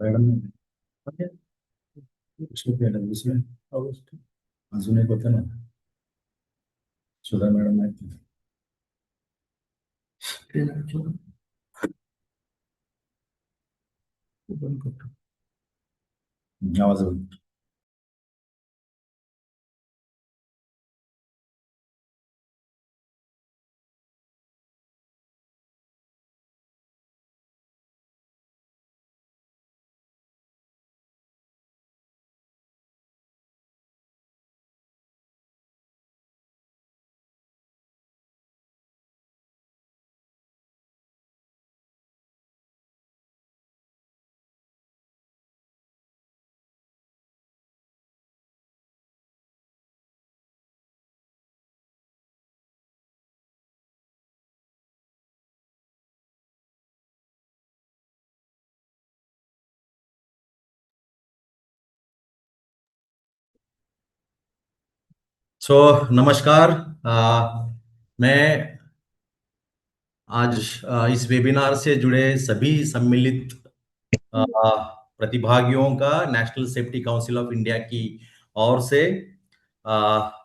Madam दुसरे अजून एक होतं ना, सुधा मॅडम माहिती आवाज नमस्कार। मैं आज इस वेबिनार से जुड़े सभी सम्मिलित प्रतिभागियों का National Safety Council of India की ओर से अ,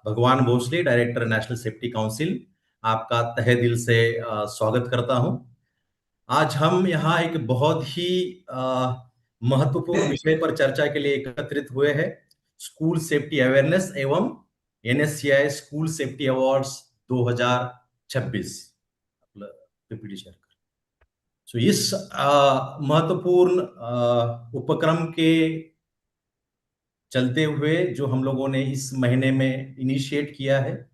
Bhagwan Bhosale, director National Safety Council, आपका तहे दिल से स्वागत करता हूं। आज हम यहाँ एक बहुत ही महत्वपूर्ण विषय पर चर्चा के लिए एकत्रित हुए हैं। स्कूल सेफ्टी अवेयरनेस एवं NSCI school safety awards 2026 PPT share कर। सो इस महत्वपूर्ण उपक्रम के चलते हुए जो हम लोगों ने इस महीने में इनिशिएट किया है,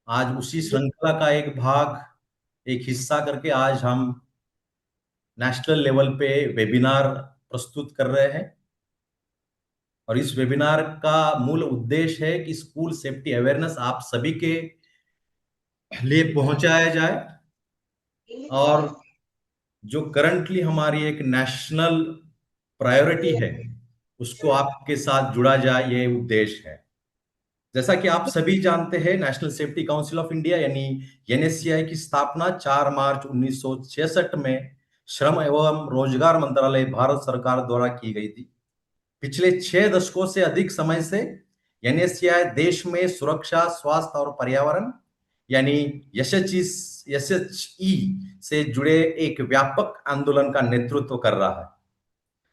आज उसी श्रृंखला का एक भाग, एक हिस्सा करके आज हम नेशनल लेवल पे वेबिनार प्रस्तुत कर रहे हैं। और इस वेबिनार का मूल उद्देश्य है कि स्कूल सेफ्टी अवेयरनेस आप सभी के लिए पहुंचाया जाए और जो करंटली हमारी एक नेशनल प्रायोरिटी है उसको आपके साथ जुड़ा जाए, ये उद्देश्य है। जैसा कि आप सभी जानते हैं, national Safety Council of India यानी एनएससीआई की स्थापना 4 मार्च 1966 में श्रम एवं रोजगार मंत्रालय, भारत सरकार द्वारा की गई थी। पिछले 6 दशकों से अधिक समय से एनएससीआई देश में सुरक्षा, स्वास्थ्य और पर्यावरण यानी एसएचई से जुड़े एक व्यापक आंदोलन का नेतृत्व कर रहा है।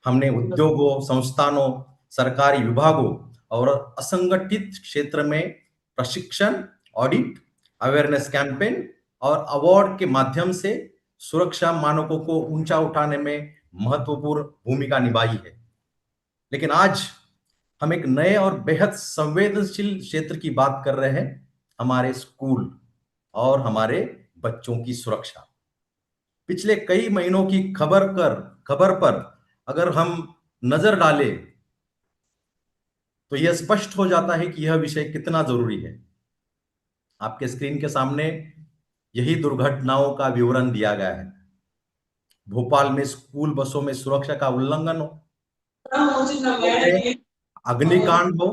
हमने उद्योगों, संस्थानों, सरकारी विभागों और असंगठित क्षेत्र में प्रशिक्षण, ऑडिट, अवेयरनेस कैंपेन और अवार्ड के माध्यम से सुरक्षा मानकों को ऊंचा उठाने में महत्वपूर्ण भूमिका निभाई है। लेकिन आज हम एक नए और बेहद संवेदनशील क्षेत्र की बात कर रहे हैं, हमारे स्कूल और हमारे बच्चों की सुरक्षा। पिछले कई महीनों की खबर पर अगर हम नजर डालें तो यह स्पष्ट हो जाता है कि यह विषय कितना जरूरी है। आपके स्क्रीन के सामने यही दुर्घटनाओं का विवरण दिया गया है। भोपाल में स्कूल बसों में सुरक्षा का उल्लंघन हो, अग्निकांड हो,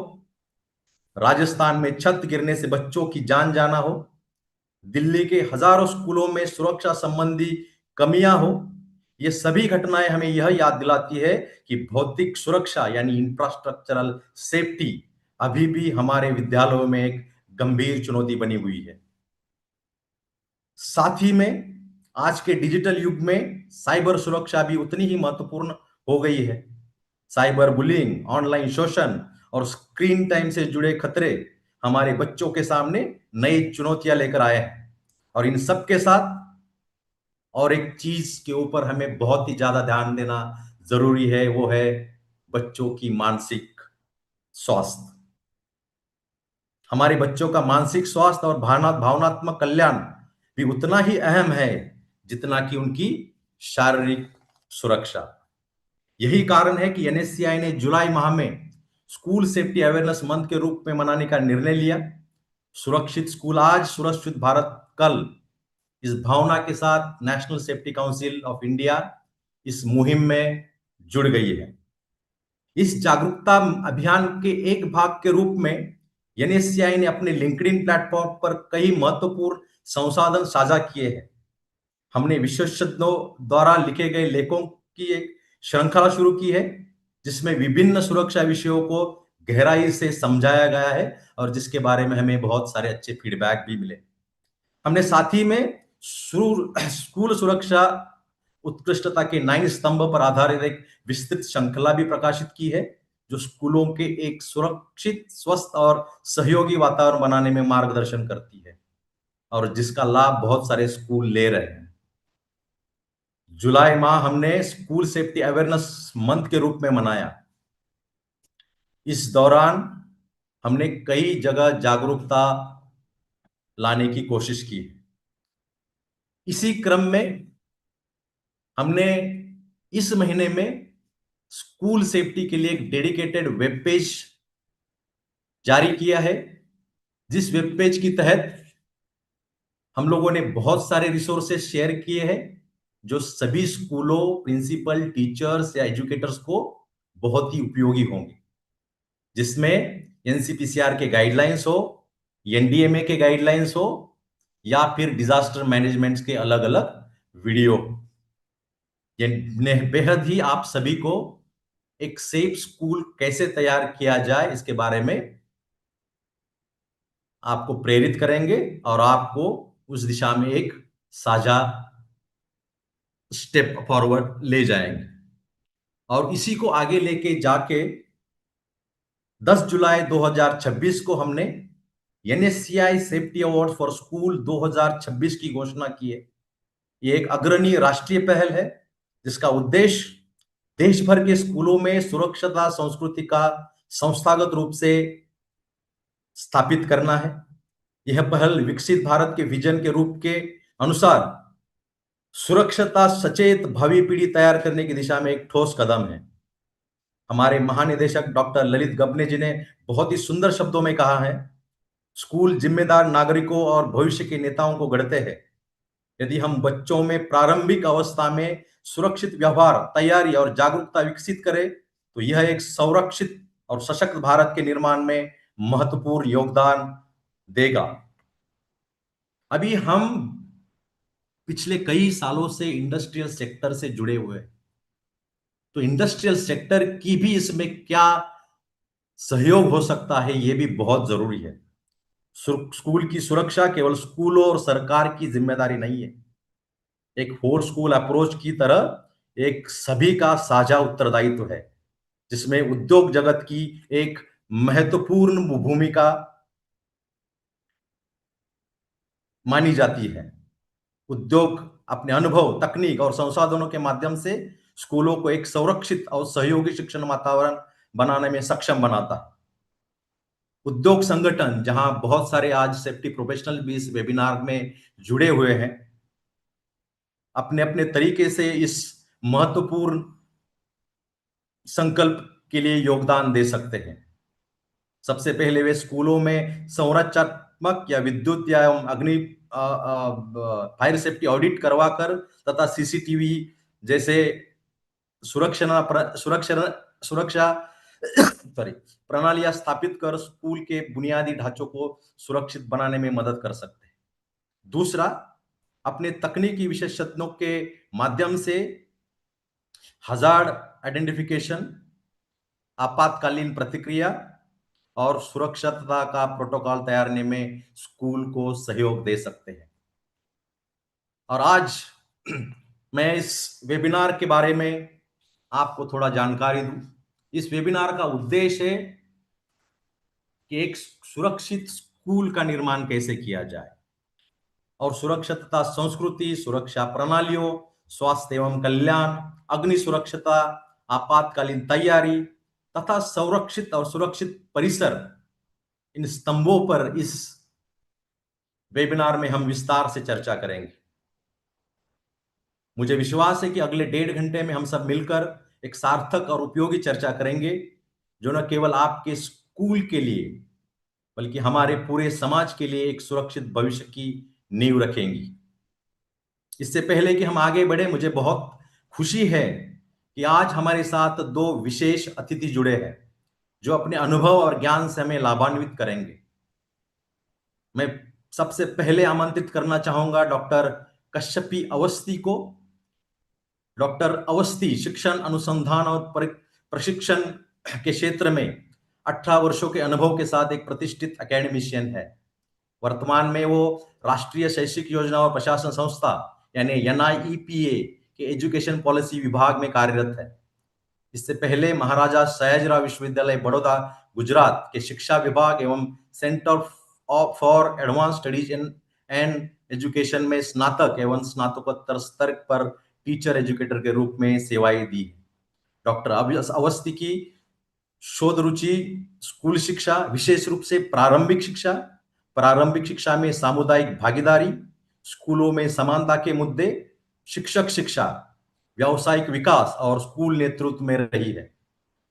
राजस्थान में छत गिरने से बच्चों की जान जाना हो, दिल्ली के हजारों स्कूलों में सुरक्षा संबंधी कमियां हो, ये सभी घटनाएं हमें यह याद दिलाती है कि भौतिक सुरक्षा यानी इंफ्रास्ट्रक्चरल सेफ्टी अभी भी हमारे विद्यालयों में एक गंभीर चुनौती बनी हुई है। साथ ही में आज के डिजिटल युग में साइबर सुरक्षा भी उतनी ही महत्वपूर्ण हो गई है। साइबर बुलिंग, ऑनलाइन शोषण और स्क्रीन टाइम से जुड़े खतरे हमारे बच्चों के सामने नई चुनौतियां लेकर आए हैं। और इन सब के साथ और एक चीज के ऊपर हमें बहुत ही ज्यादा ध्यान देना जरूरी है, वो है बच्चों की मानसिक स्वास्थ्य। हमारे बच्चों का मानसिक स्वास्थ्य और भावनात्मक कल्याण भी उतना ही अहम है जितना कि उनकी शारीरिक सुरक्षा। यही कारण है कि एनएससीआई ने जुलाई माह में स्कूल सेफ्टी अवेयरनेस मंथ के रूप में मनाने का निर्णय लिया। सुरक्षित स्कूल आज, सुरक्षित भारत कल, इस भावना के साथ national Safety Council of India इस मुहिम में जुड़ गई है। इस जागरूकता अभियान के एक भाग के रूप में एनएससीआई ने अपने लिंक्डइन प्लेटफॉर्म पर कई महत्वपूर्ण संसाधन साझा किए हैं। हमने विशेषज्ञों द्वारा लिखे गए लेखों की एक श्रृंखला शुरू की है, जिसमें विभिन्न सुरक्षा विषयों को गहराई से समझाया गया है और जिसके बारे में हमें बहुत सारे अच्छे फीडबैक भी मिले। हमने साथ ही में स्कूल सुरक्षा उत्कृष्टता के 9 स्तंभ पर आधारित एक विस्तृत श्रृंखला भी प्रकाशित की है, जो स्कूलों के एक सुरक्षित, स्वस्थ और सहयोगी वातावरण बनाने में मार्गदर्शन करती है और जिसका लाभ बहुत सारे स्कूल ले रहे हैं। जुलाई माह हमने स्कूल सेफ्टी अवेयरनेस मंथ के रूप में मनाया। इस दौरान हमने कई जगह जागरूकता लाने की कोशिश की। इसी क्रम में हमने इस महीने में स्कूल सेफ्टी के लिए एक डेडिकेटेड वेब पेज जारी किया है, जिस वेब पेज की तहत हम लोगों ने बहुत सारे रिसोर्सेज शेयर किए हैं, जो सभी स्कूलों, प्रिंसिपल, टीचर्स या एजुकेटर्स को बहुत ही उपयोगी होंगे, जिसमें एनसीपीसीआर के गाइडलाइंस हो, एनडीएमए के गाइडलाइंस हो या फिर डिजास्टर मैनेजमेंट के अलग अलग वीडियो। ये बेहद ही आप सभी को एक सेफ स्कूल कैसे तैयार किया जाए इसके बारे में आपको प्रेरित करेंगे और आपको उस दिशा में एक साझा स्टेप फॉरवर्ड ले जाएंगे। और इसी को आगे लेके जाके 10 जुलाई 2026 को हमने NSCI safety award for school 2026 की घोषणा की है। ये एक अग्रणी राष्ट्रीय पहल है, जिसका उद्देश्य देश भर के स्कूलों में सुरक्षता संस्कृति का संस्थागत रूप से स्थापित करना है। यह पहल विकसित भारत के विजन के रूप के अनुसार सुरक्षता सचेत भावी पीढ़ी तैयार करने की दिशा में एक ठोस कदम है। हमारे महानिदेशक डॉक्टर ललित गबने जी ने बहुत ही सुंदर शब्दों में कहा है, स्कूल जिम्मेदार नागरिकों और भविष्य के नेताओं को गढ़ते हैं। यदि हम बच्चों में प्रारंभिक अवस्था में सुरक्षित व्यवहार, तैयारी और जागरूकता विकसित करें, तो यह एक संरक्षित और सशक्त भारत के निर्माण में महत्वपूर्ण योगदान देगा। अभी हम पिछले कई सालों से इंडस्ट्रियल सेक्टर से जुड़े हुए हैं, तो इंडस्ट्रियल सेक्टर की भी इसमें क्या सहयोग हो सकता है, यह भी बहुत जरूरी है। स्कूल की सुरक्षा केवल स्कूलों और सरकार की जिम्मेदारी नहीं है, एक फोर स्कूल अप्रोच की तरह एक सभी का साझा उत्तरदायित्व है, जिसमें उद्योग जगत की एक महत्वपूर्ण भूमिका मानी जाती है। उद्योग अपने अनुभव, तकनीक और संसाधनों के माध्यम से स्कूलों को एक संरक्षित और सहयोगी शिक्षण वातावरण बनाने में सक्षम बनाता है। उद्योग संगठन, जहां बहुत सारे आज सेफ्टी प्रोफेशनल भी इस वेबिनार में जुड़े हुए हैं, अपने अपने तरीके से इस महत्वपूर्ण संकल्प के लिए योगदान दे सकते हैं। सबसे पहले वे स्कूलों में संरचनात्मक या विद्युत या अग्नि फायर सेफ्टी ऑडिट करवाकर तथा सीसीटीवी जैसे सुरक्षा सुरक्षा सुरक्षा सॉरी प्रणालियां स्थापित कर स्कूल के बुनियादी ढांचों को सुरक्षित बनाने में मदद कर सकते हैं। दूसरा, अपने तकनीकी विशेषज्ञों के माध्यम से हजार्ड आइडेंटिफिकेशन, आपातकालीन प्रतिक्रिया और सुरक्षितता का प्रोटोकॉल तैयार करने में स्कूल को सहयोग दे सकते हैं। और आज मैं इस वेबिनार के बारे में आपको थोड़ा जानकारी दूं। इस वेबिनार का उद्देश्य है कि एक सुरक्षित स्कूल का निर्माण कैसे किया जाए और सुरक्षितता संस्कृति, सुरक्षा प्रणालियों, स्वास्थ्य एवं कल्याण, अग्नि सुरक्षता, आपातकालीन तैयारी तथा संरक्षित और सुरक्षित परिसर इन स्तंभों पर इस वेबिनार में हम विस्तार से चर्चा करेंगे। मुझे विश्वास है कि अगले 1.5 घंटे में हम सब मिलकर एक सार्थक और उपयोगी चर्चा करेंगे, जो न केवल आपके स्कूल के लिए बल्कि हमारे पूरे समाज के लिए एक सुरक्षित भविष्य की नींव रखेंगी। इससे पहले कि हम आगे बढ़े, मुझे बहुत खुशी है कि आज हमारे साथ दो विशेष अतिथि जुड़े हैं, जो अपने अनुभव और ज्ञान से हमें लाभान्वित करेंगे। मैं सबसे पहले आमंत्रित करना चाहूंगा डॉक्टर कश्यपी अवस्थी को। डॉक्टर अवस्थी शिक्षण अनुसंधान और प्रशिक्षण के क्षेत्र में 18 वर्षों के अनुभव के साथ एक प्रतिष्ठित एकेडमिशियन है। वर्तमान में वो राष्ट्रीय शैक्षिक योजना और प्रशासन संस्था यानी NIEPA के एजुकेशन पॉलिसी विभाग में कार्यरत है। इससे पहले महाराजा सयाजीराव विश्वविद्यालय बड़ौदा गुजरात के शिक्षा विभाग एवं centre for advance studies in and education में स्नातक एवं स्नातकोत्तर स्तर पर टीचर एजुकेटर के रूप में सेवाएं दी। डॉक्टर अवस्थी की शोध रुचि स्कूल शिक्षा, विशेष रूप से प्रारंभिक शिक्षा में सामुदायिक भागीदारी, स्कूलों में समानता के मुद्दे, शिक्षक शिक्षा, व्यावसायिक विकास और स्कूल नेतृत्व में रही है।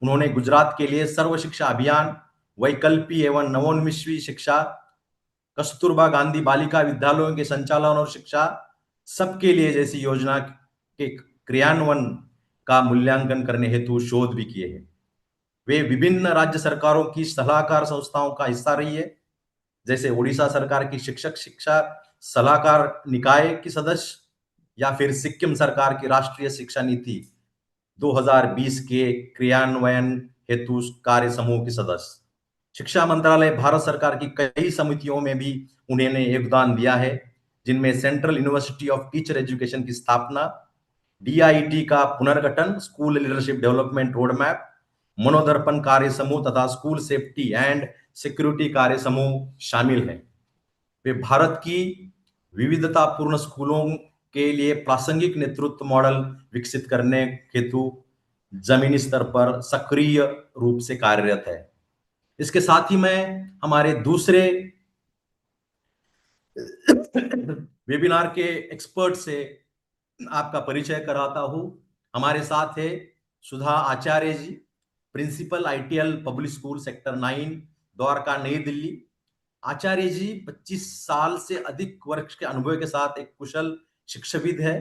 उन्होंने गुजरात के लिए सर्व शिक्षा अभियान, वैकल्पिक एवं नवोन्मेषी शिक्षा, कस्तूरबा गांधी बालिका विद्यालयों के संचालन और शिक्षा सबके लिए जैसी योजना के क्रियान्वयन का मूल्यांकन करने हेतु शोध भी किए हैं। वे विभिन्न राज्य सरकारों की सलाहकार संस्थाओं का हिस्सा रही है, जैसे उड़ीसा सरकार की शिक्षक शिक्षा सलाहकार निकाय की सदस्य या फिर सिक्किम सरकार की राष्ट्रीय शिक्षा नीति 2020 के क्रियान्वयन हेतु कार्य समूह की सदस्य। शिक्षा मंत्रालय भारत सरकार की कई समितियों में भी उन्होंने योगदान दिया है, जिनमें central university of teacher education की स्थापना, DIT का पुनर्गठन, school leadership development road map, Manodarpan कार्य समूह तथा स्कूल सेफ्टी एंड सिक्योरिटी कार्य समूह शामिल हैं। वे भारत की विविधतापूर्ण स्कूलों के लिए प्रासंगिक नेतृत्व मॉडल विकसित करने हेतु जमीनी स्तर पर सक्रिय रूप से कार्यरत है। इसके साथ ही मैं हमारे दूसरे वेबिनार के एक्सपर्ट से आपका परिचय कराता हूं। हमारे साथ है Sudha Acharya ji, principal ITL public school sector 9 Dwarka Nai Delhi. आचार्य जी 25 साल से अधिक वर्ष के अनुभव के साथ एक कुशल शिक्षाविद है,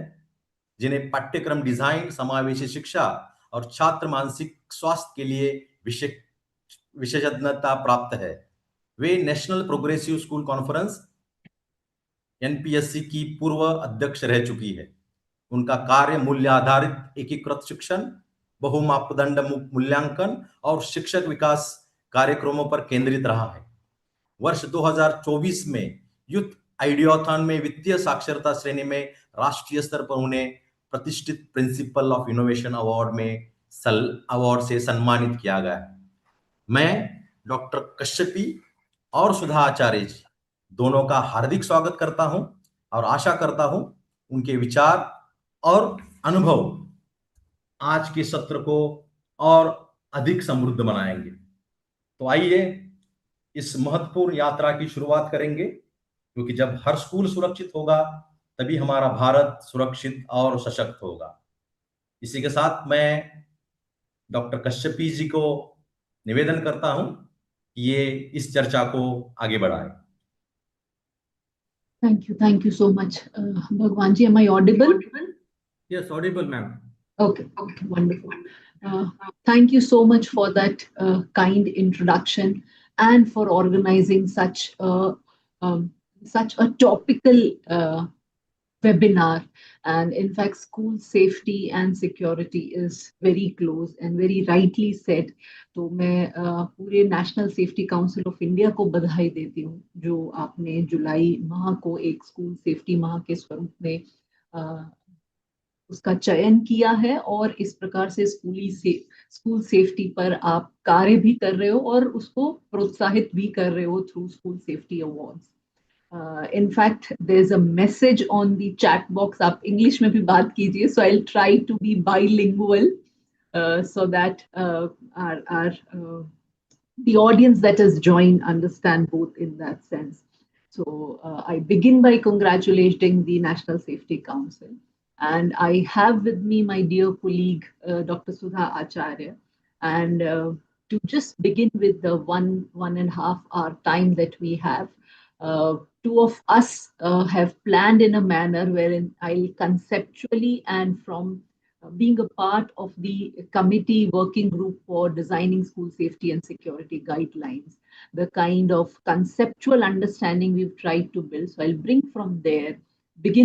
जिन्हें पाठ्यक्रम डिजाइन, समावेशी शिक्षा और छात्र मानसिक स्वास्थ्य के लिए विशेषज्ञता प्राप्त है। वे national progressive school conference NPSC की पूर्व अध्यक्ष रह चुकी है। उनका कार्य मूल्य आधारित एकीकृत शिक्षण, बहुमापदंड मूल्यांकन और शिक्षक विकास कार्यक्रमों पर केंद्रित रहा है। वर्ष 2024 में यूथ आइडियाथॉन में वित्तीय साक्षरता श्रेणी में राष्ट्रीय स्तर पर उन्हें प्रतिष्ठित प्रिंसिपल ऑफ इनोवेशन अवार्ड से सम्मानित किया गया है। मैं डॉक्टर कश्यपी और सुधा आचार्य जी दोनों का हार्दिक स्वागत करता हूं और आशा करता हूं उनके विचार और अनुभव आज के सत्र को और अधिक समृद्ध बनाएंगे। तो आइए इस महत्वपूर्ण यात्रा की शुरुआत करेंगे, क्योंकि जब हर स्कूल सुरक्षित होगा तभी हमारा भारत सुरक्षित और सशक्त होगा। इसी के साथ मैं डॉक्टर कश्यपी जी को निवेदन करता हूं कि ये इस चर्चा को आगे बढ़ाएं। Thank you so much. Bhagwan ji, am I audible? Yes, audible, ma'am. Okay, wonderful. Thank you so much for that kind introduction and for organizing such a topical webinar. And in fact, school safety and security is very close and very rightly said. तो मैं पूरे national Safety Council of India को बधाई देती हूँ, जो आपने जुलाई माह को एक स्कूल सेफ्टी माह के स्वरूप में उसका चयन किया है और इस प्रकार से स्कूल सेफ्टी पर आप कार्य भी कर रहे हो और उसको प्रोत्साहित भी कर रहे हो through school safety awards. In fact, there's a message on the chat box. आप इंग्लिश में भी बात कीजिए, so I'll try to be bilingual so that our the audience that has joined understand both in that sense. So I begin by congratulating the National Safety Council. And I have with me my dear colleague, Dr. Sudha Acharya. And to just begin with the 1.5 hour time that we have, uh, two of us have planned in a manner wherein I'll conceptually and from being a part of the committee working group for designing school safety and security guidelines, the kind of conceptual understanding we've tried to build. So I'll begin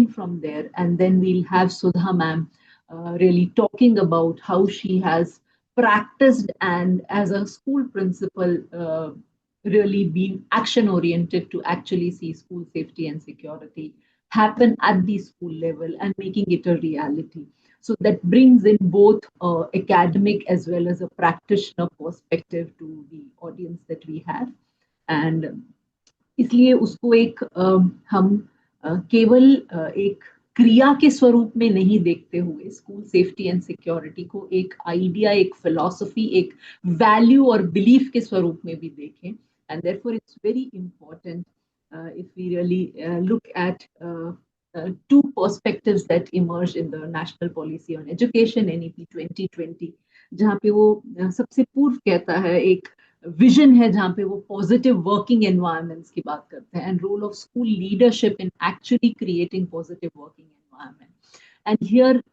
from there, and then we'll have Sudha ma'am really talking about how she has practiced and as a school principal really been action oriented to actually see school safety and security happen at the school level and making it a reality. So that brings in both academic as well as a practitioner perspective to the audience that we have. And इसलिए उसको एक हम केवल एक क्रिया के स्वरूप में नहीं देखते हुए स्कूल सेफ्टी एंड सिक्योरिटी को एक आइडिया, एक फिलॉसफी, एक वैल्यू और बिलीफ के स्वरूप में भी देखें. And therefore it's very important if we really look at two perspectives that emerged in the National Policy on Education NEP 2020, जहाँ पे वो सबसे पूर्व कहता है एक विजन है जहाँ पे वो पॉजिटिव वर्किंग एनवायरनमेंट्स की बात करते हैं and role of school leadership in actually creating positive working environment. And here,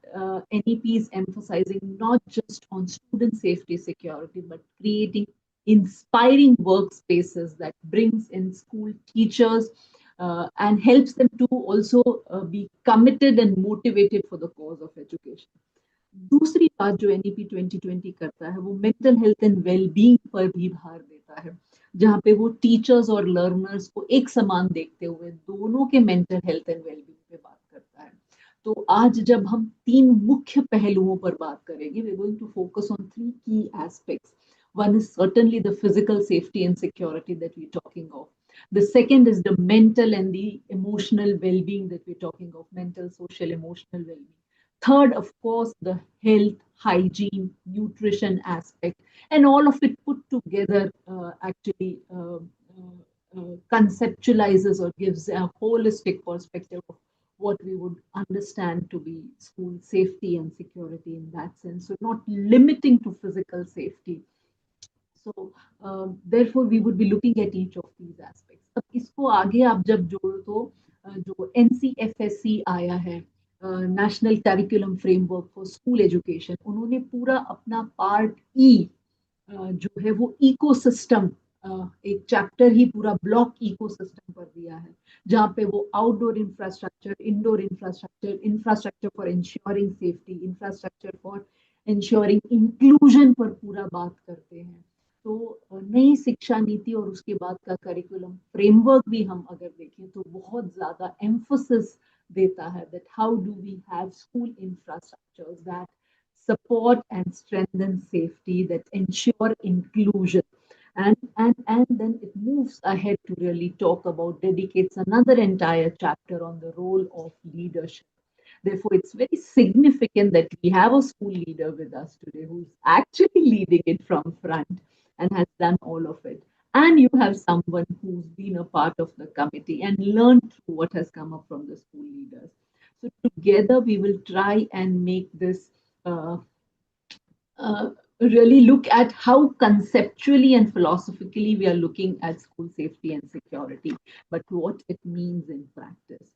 NEP is emphasizing not just on student safety security, but creating inspiring workspaces that brings in school teachers and helps them to also be committed and motivated for the cause of education. दूसरी बात जो NEP 2020 करता है वो mental health and wellbeing पर भी भार देता है, जहाँ पे वो टीचर्स और लर्नर्स को एक समान देखते हुए दोनों के मेंटल हेल्थ एंड वेलबींग पे बात करता है. तो आज जब हम तीन मुख्य पहलुओं पर बात करेंगे, we are going to focus on three key aspects. One is certainly the physical safety and security that we're talking of. The second is the mental and the emotional well-being that we're talking of, mental, social, emotional well-being. Third, of course, the health, hygiene, nutrition aspect, and all of it put together actually conceptualizes or gives a holistic perspective of what we would understand to be school safety and security in that sense. So, not limiting to physical safety. So, therefore, we would be looking at each of these aspects. अब इसको आगे आप जब जोड़ो तो जो NCFSC आया है, national curriculum framework for school education, उन्होंने पूरा अपना पार्ट ई जो है वो इकोसिस्टम, एक चैप्टर ही पूरा ब्लॉक इकोसिस्टम पर दिया है, जहाँ पे वो outdoor infrastructure, indoor infrastructure, infrastructure for ensuring safety, infrastructure for ensuring inclusion पर पूरा बात करते हैं. तो नई शिक्षा नीति और उसके बाद का करिकुलम फ्रेमवर्क भी हम अगर देखें तो बहुत ज्यादा एम्फोसिस देता है that how do we have school infrastructures that support and strengthen safety, that ensure inclusion. And then it moves ahead to really talk about, dedicates another entire chapter on the role of leadership. Therefore, it's very significant that we have a school leader with us today who's actually leading it from front and has done all of it. And you have someone who's been a part of the committee and learned through what has come up from the school leaders. So together we will try and make this really look at how conceptually and philosophically we are looking at school safety and security, but what it means in practice.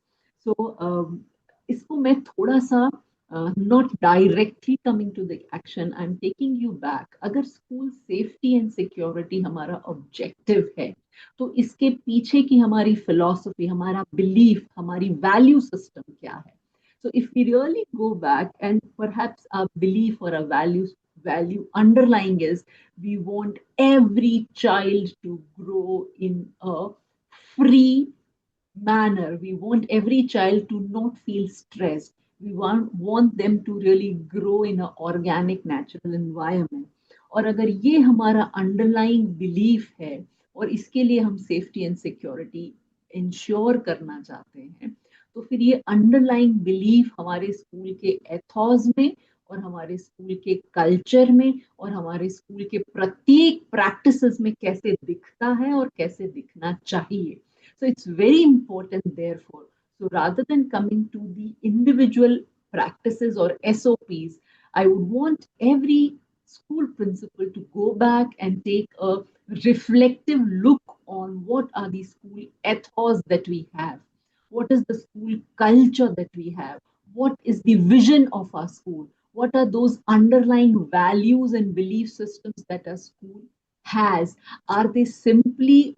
So इसको मैं थोड़ा सा not directly coming to the action, I'm taking you back. अगर school safety and security हमारा objective है, तो इसके पीछे की हमारी philosophy, हमारा belief, हमारी value system क्या है? So if we really go back, and perhaps our belief or a value underlying is we want every child to grow in a free manner. We want every child to not feel stressed. We want them to really grow in an organic, natural environment. और अगर ये हमारा underlying belief है और इसके लिए हम safety and security ensure करना चाहते हैं, तो फिर ये अंडरलाइंग बिलीफ हमारे स्कूल के एथॉस में और हमारे स्कूल के कल्चर में और हमारे स्कूल के प्रत्येक प्रैक्टिसेस में कैसे दिखता है और कैसे दिखना चाहिए. So it's very important therefore. So rather than coming to the individual practices or SOPs, I would want every school principal to go back and take a reflective look on what are the school ethos that we have, what is the school culture that we have, what is the vision of our school, what are those underlying values and belief systems that our school has. Are they simply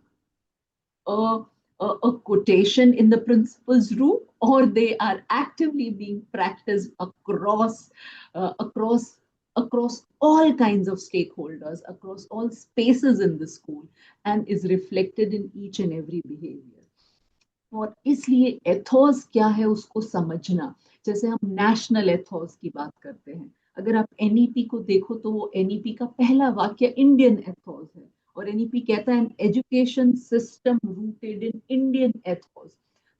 a, a quotation in the principal's room, or they are actively being practiced across across all kinds of stakeholders, across all spaces in the school, and is reflected in each and every behavior. और इसलिए Athos क्या है उसको समझना. जैसे हम national Athos की बात करते हैं, अगर आप एनईपी को देखो तो वो एनईपी का पहला वाक्य इंडियन एथोस है. और एनईपी कहता है education system rooted in Indian ethos.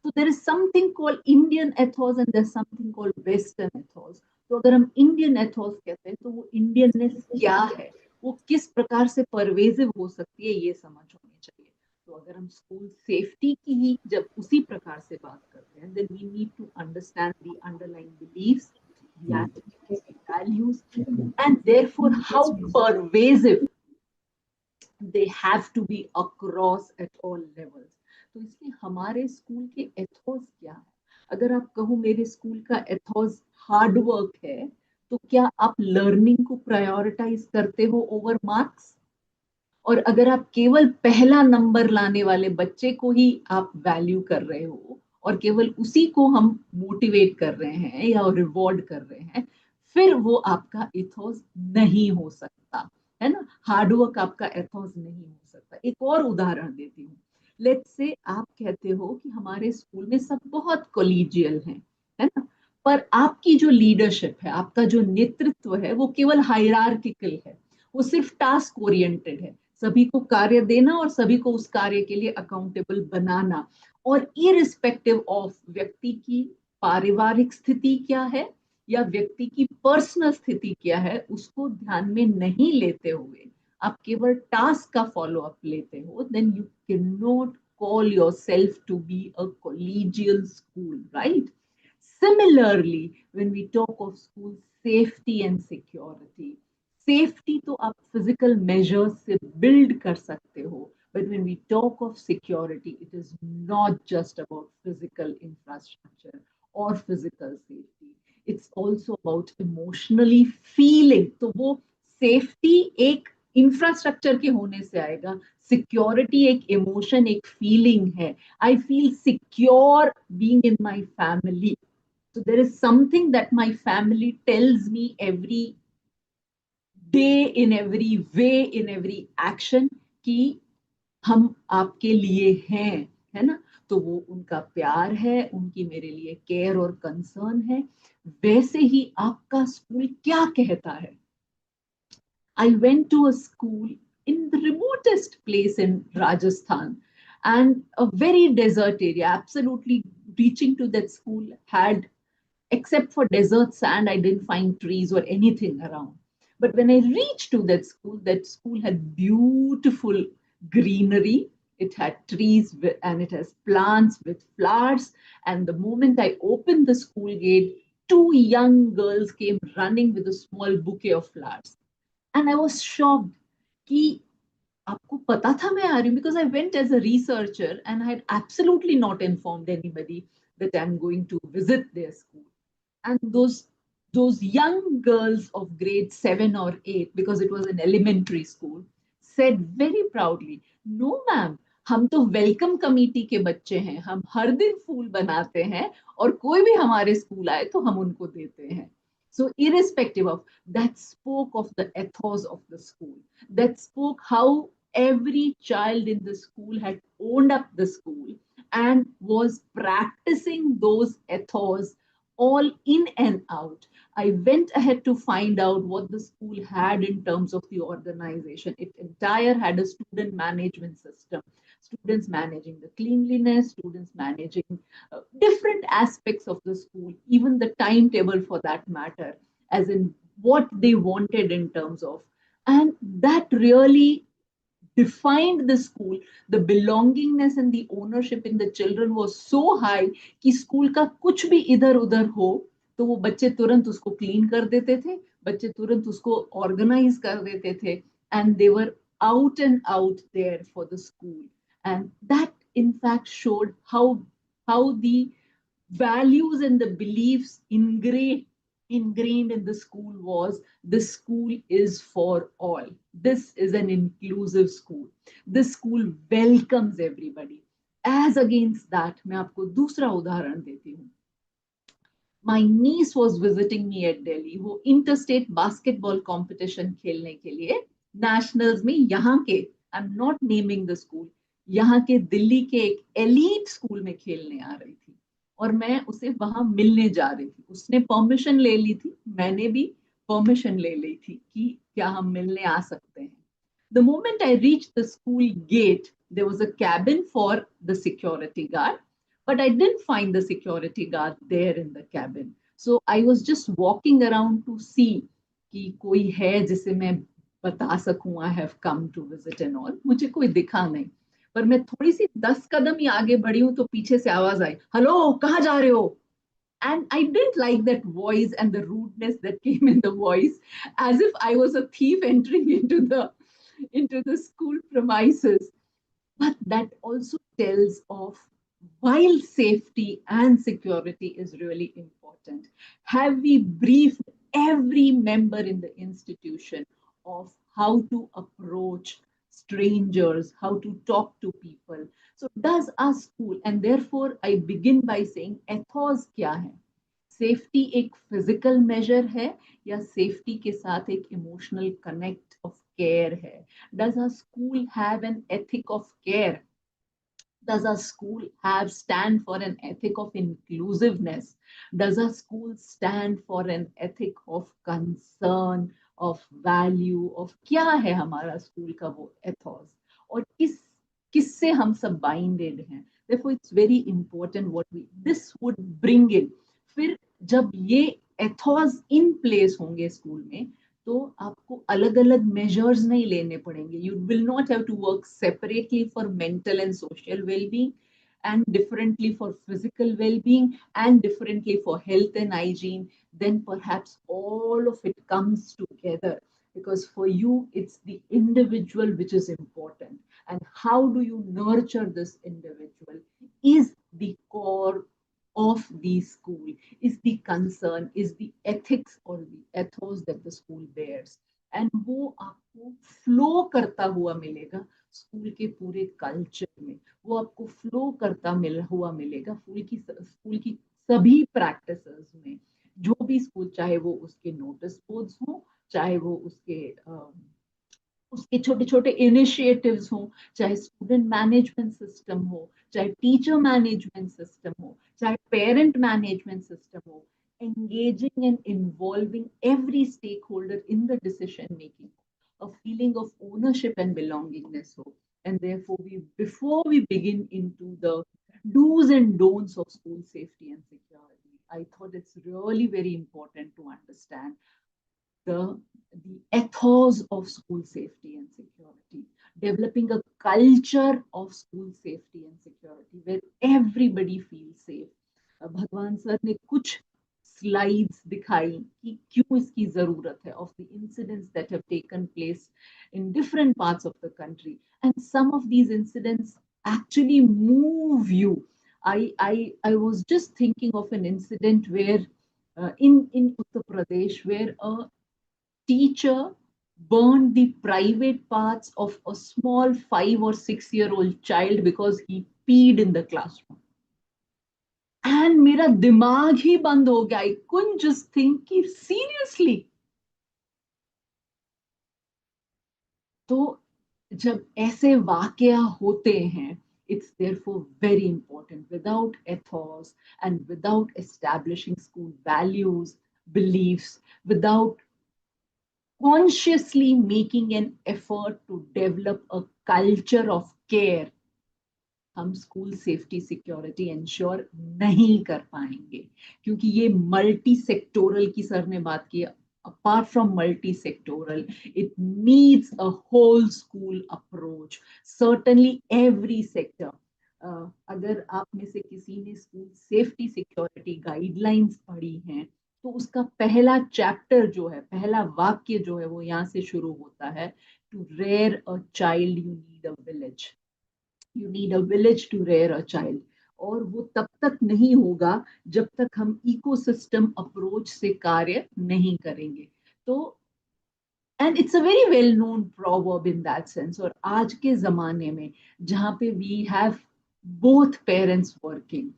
तो there is something called Indian ethos and there is something called western ethos. तो अगर हम इंडियन एथोस कहते हैं तो वो इंडियननेस क्या है, वो किस प्रकार से परवेजिव हो सकती है, ये समझ होनी चाहिए. तो अगर हम स्कूल सेफ्टी की ही जब उसी प्रकार से बात करते हैं, then we need to understand the underlying beliefs, the attitudes, the values, and therefore how pervasive they have to be across at all levels. तो इसलिए हमारे स्कूल के एथोस क्या है. अगर आप कहो मेरे स्कूल का एथोस हार्ड वर्क है, तो क्या आप लर्निंग को प्रायोरिटाइज करते हो ओवर मार्क्स? और अगर आप केवल पहला नंबर लाने वाले बच्चे को ही आप वैल्यू कर रहे हो और केवल उसी को हम मोटिवेट कर रहे हैं या रिवॉर्ड कर रहे हैं, फिर वो आपका इथोस नहीं हो सकता है ना. हार्डवर्क आपका एथोस नहीं हो सकता. एक और उदाहरण देती हूँ. लेट्स से आप कहते हो कि हमारे स्कूल में सब बहुत कोलिजियल हैं, है ना, पर आपकी जो लीडरशिप है, आपका जो नेतृत्व है, वो केवल हायरार्किकल है, वो सिर्फ टास्क ओरिएंटेड है, सभी को कार्य देना और सभी को उस कार्य के लिए अकाउंटेबल बनाना. और इरिस्पेक्टिव ऑफ व्यक्ति की पारिवारिक स्थिति क्या है या व्यक्ति की पर्सनल स्थिति क्या है, उसको ध्यान में नहीं लेते हुए आप केवल टास्क का फॉलो अप लेते हो, then you can not call yourself to be a collegial school, right? Similarly, when we talk of school safety and security, safety तो आप फिजिकल मेजर्स से बिल्ड कर सकते हो, but when we talk of security it is not just about physical infrastructure और physical safety, it's also about emotionally feeling. तो वो safety एक इंफ्रास्ट्रक्चर के होने से आएगा, सिक्योरिटी एक इमोशन, एक फीलिंग है. I feel secure being in my family. So there is something that my family tells me every day, in every way, in every action, कि हम आपके लिए हैं, है ना. तो वो उनका प्यार है, उनकी मेरे लिए केयर और कंसर्न है. वैसे ही आपका स्कूल क्या कहता है. I went to a school in the remotest place in Rajasthan, and a very desert area. Absolutely reaching to that school had, except for desert sand, I didn't find trees or anything around. But when I reached to that school had beautiful greenery. It had trees and it has plants with flowers. And the moment I opened the school gate, two young girls came running with a small bouquet of flowers. And I was shocked कि आपको पता था मैं आ रही हूँ, because I went as a researcher and I had absolutely not informed anybody that I'm going to visit their school. And those young girls of grade 7 or 8, because it was an elementary school, said very proudly, no ma'am, हम तो welcome committee के बच्चे हैं, हम हर दिन फूल बनाते हैं और कोई भी हमारे स्कूल आए तो हम उनको देते हैं. So irrespective of that, spoke of the ethos of the school, that spoke how every child in the school had owned up the school and was practicing those ethos all in and out. I went ahead to find out what the school had in terms of the organization. It entire had a student management system, students managing the cleanliness, students managing different aspects of the school, even the timetable for that matter. as in what they wanted in terms of. And that really defined the school. The belongingness and the ownership in the children was so high कि school का कुछ भी इधर उधर हो तो वो बच्चे तुरंत उसको क्लीन कर देते थे, बच्चे तुरंत उसको ऑर्गेनाइज कर देते थे, and they were out and out there for the school. And that in fact showed how the values and the beliefs ingrained in the school was this school is for all. This is an inclusive school. This school welcomes everybody. As against that, मैं आपको दूसरा उदाहरण देती हूँ. My niece was visiting me at Delhi. वो interstate basketball competition खेलने के लिए nationals में यहाँ के, I'm not naming the school, यहाँ के दिल्ली के एक elite school में खेलने आ रही थी और मैं उसे वहां मिलने जा रही थी. उसने परमिशन ले ली थी, मैंने भी परमिशन ले ली थी कि क्या हम मिलने आ सकते हैं. The moment I reached the school gate, there was a cabin for the security guard, but I didn't find the security guard there in the cabin. So I was just walking around to see कि कोई है जिसे मैं बता सकूं I have come to visit and all. मुझे कोई दिखा नहीं. पर मैं थोड़ी सी 10 कदम ही आगे बढ़ी हूं तो पीछे से आवाज आई, हेलो कहाँ जा रहे हो? And I didn't like that voice and the rudeness that came in the voice, as if I was a thief entering into the school premises. But that also tells of, while safety and security is really important, have we briefed every member in the institution of how to approach strangers, how to talk to people? So does our school, and therefore I begin by saying ethos क्या है? Safety एक physical major है या safety के साथ एक emotional connect of care है? Does a school have an ethic of care? Does our school have stand for an ethic of inclusiveness? Does our school stand for an ethic of concern, of value, of क्या है हमारा school का वो ethos? और किससे हम सब binded हैं? Therefore, it's very important what this would bring in. फिर जब ये ethos in place होंगे स्कूल में तो आपको अलग अलग मेजर्स नहीं लेने पड़ेंगे. You will not have to work separately for mental and social wellbeing and differently for physical well-being and differently for health and hygiene. Then perhaps all of it comes together, because for you it's the individual which is important, and how do you nurture this individual is the core of the school, is the concern, is the ethics or the ethos that the school bears. And वो आपको flow करता हुआ मिलेगा school के पूरे culture में. वो आपको फ्लो करता हुआ मिलेगा स्कूल की सभी प्रैक्टिसेस में. जो भी स्कूल, चाहे वो उसके नोटिस बोर्ड्स हो, चाहे वो उसके छोटे छोटे इनिशिएटिव्स हो, चाहे स्टूडेंट मैनेजमेंट सिस्टम हो, चाहे टीचर मैनेजमेंट सिस्टम हो, चाहे पेरेंट मैनेजमेंट सिस्टम हो, engaging and involving every stakeholder in the decision making, a feeling of ownership and belongingness ho. And therefore before we begin into the do's and don'ts of school safety and security, I thought it's really very important to understand the, the ethos of school safety and security, developing a culture of school safety and security where everybody feels safe. भगवान sir ने कुछ slides दिखाई कि क्यों इसकी जरूरत है, of the incidents that have taken place in different parts of the country, and some of these incidents actually move you. I was just thinking of an incident where in Uttar Pradesh, where a teacher burned the private parts of a small 5 or 6 year old child because he peed in the classroom. And मेरा दिमाग ही बंद हो गया. I couldn't just think कि seriously. तो जब ऐसे वाकया होते हैं, it's therefore very important, without ethos and without establishing school values, beliefs, without consciously making an effort to develop a culture of care, हम स्कूल सेफ्टी सिक्योरिटी इंश्योर नहीं कर पाएंगे, क्योंकि ये मल्टी सेक्टोरल की सर ने बात की। Apart from multi-sectoral, it needs a whole school approach. Certainly every sector. अगर आप में से किसी ने स्कूल सेफ्टी सिक्योरिटी गाइडलाइंस पढ़ी हैं, तो उसका पहला चैप्टर जो है, पहला वाक्य जो है, वो यहाँ से शुरू होता है, to rear a child you need a village. You need a village to rear a child. और वो तब तक नहीं होगा जब तक हम इकोसिस्टम अप्रोच से कार्य नहीं करेंगे। तो and it's a very well known proverb in that sense. और आज के जमाने में जहाँ पे we have both parents working,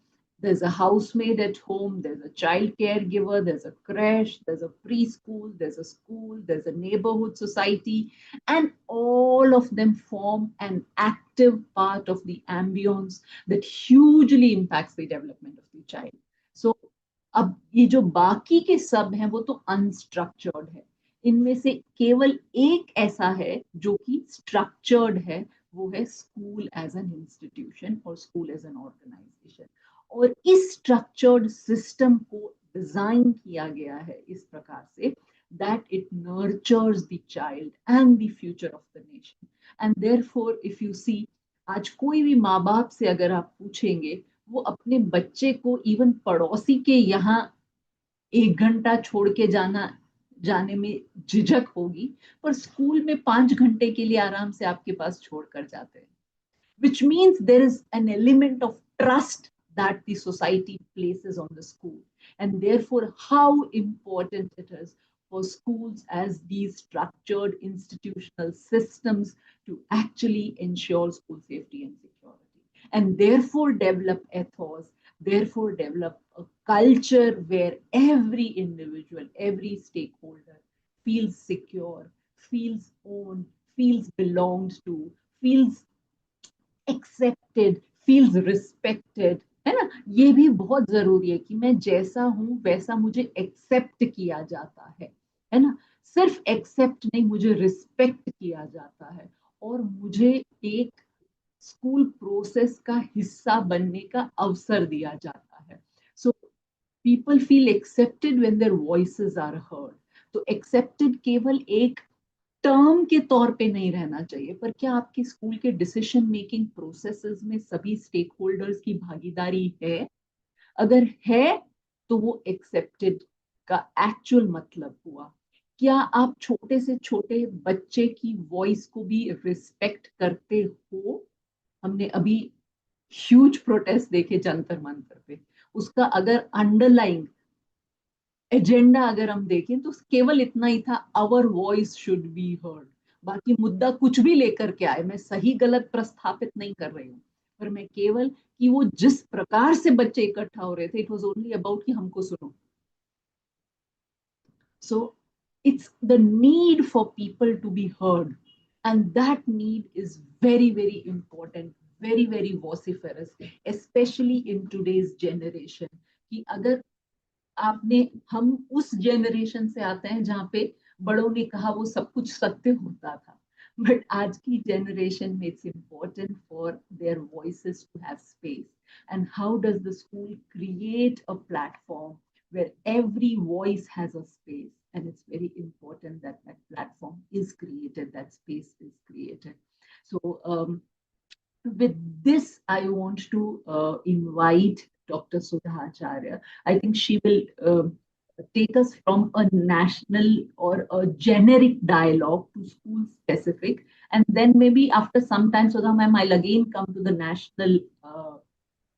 there's a housemaid at home, there's a child caregiver, there's a creche, there's a preschool, there's a school, there's a neighborhood society, and all of them form an active part of the ambience that hugely impacts the development of the child. So अब ये जो बाकी के सब हैं वो तो unstructured है। इनमें से केवल एक ऐसा है जो कि स्ट्रक्चर्ड है, वो है स्कूल एज एन इंस्टीट्यूशन और स्कूल एज एन ऑर्गेनाइजेशन। और इस स्ट्रक्चर्ड सिस्टम को डिजाइन किया गया है इस प्रकार से that it nurtures the child and the future of the nation. And therefore, if you see, आज कोई भी माँ बाप से अगर आप पूछेंगे, वो अपने बच्चे को इवन पड़ोसी के यहाँ 1 घंटा छोड़ के जाने में झिझक होगी, पर स्कूल में 5 घंटे के लिए आराम से आपके पास छोड़ कर जाते हैं। which means there is an element of trust that the society places on the school. And therefore, how important it is for schools as these structured institutional systems to actually ensure school safety and security. And therefore, develop ethos, therefore, develop a culture where every individual, every stakeholder feels secure, feels owned, feels belonged to, feels accepted, feels respected, है ना। ये भी बहुत जरूरी है कि मैं जैसा हूं वैसा मुझे एक्सेप्ट किया जाता है ना। सिर्फ एक्सेप्ट नहीं, मुझे रिस्पेक्ट किया जाता है, और मुझे एक स्कूल प्रोसेस का हिस्सा बनने का अवसर दिया जाता है। So people feel accepted when their voices are heard. तो एक्सेप्टेड केवल एक टर्म के तौर पे नहीं रहना चाहिए, पर क्या आपके स्कूल के डिसीजन मेकिंग प्रोसेसेस में सभी स्टेक होल्डर्स की भागीदारी है? अगर है तो वो एक्सेप्टेड का एक्चुअल मतलब हुआ। क्या आप छोटे से छोटे बच्चे की वॉइस को भी रिस्पेक्ट करते हो? हमने अभी ह्यूज प्रोटेस्ट देखे जंतर मंतर पे। उसका अगर अंडरलाइन एजेंडा अगर हम देखें तो केवल इतना ही था, our voice should be heard. बाकी मुद्दा कुछ भी लेकर के आए, मैं सही गलत प्रस्थापित नहीं कर रही हूँ, पर मैं केवल कि वो जिस प्रकार से बच्चे इकट्ठा हो रहे थे, इट वाज ओनली अबाउट कि हमको सुनो। So it's the need for people to be heard. And that need is very, very important, very, very vociferous, especially in today's generation. कि अगर आपने, हम उस जनरेशन से आते हैं जहाँ पे बड़ों ने कहा वो सब कुछ सत्य होता था, बट आज की जनरेशन में it's important for their voices to have space. And how does the school create a platform where every voice has a space, and it's very important that that platform is created, that space is created. So with this, I want to invite Dr. Sudha Acharya. I think she will take us from a national or a generic dialogue to school specific, and then maybe after some time, Sudha ma'am, I'll again come to the national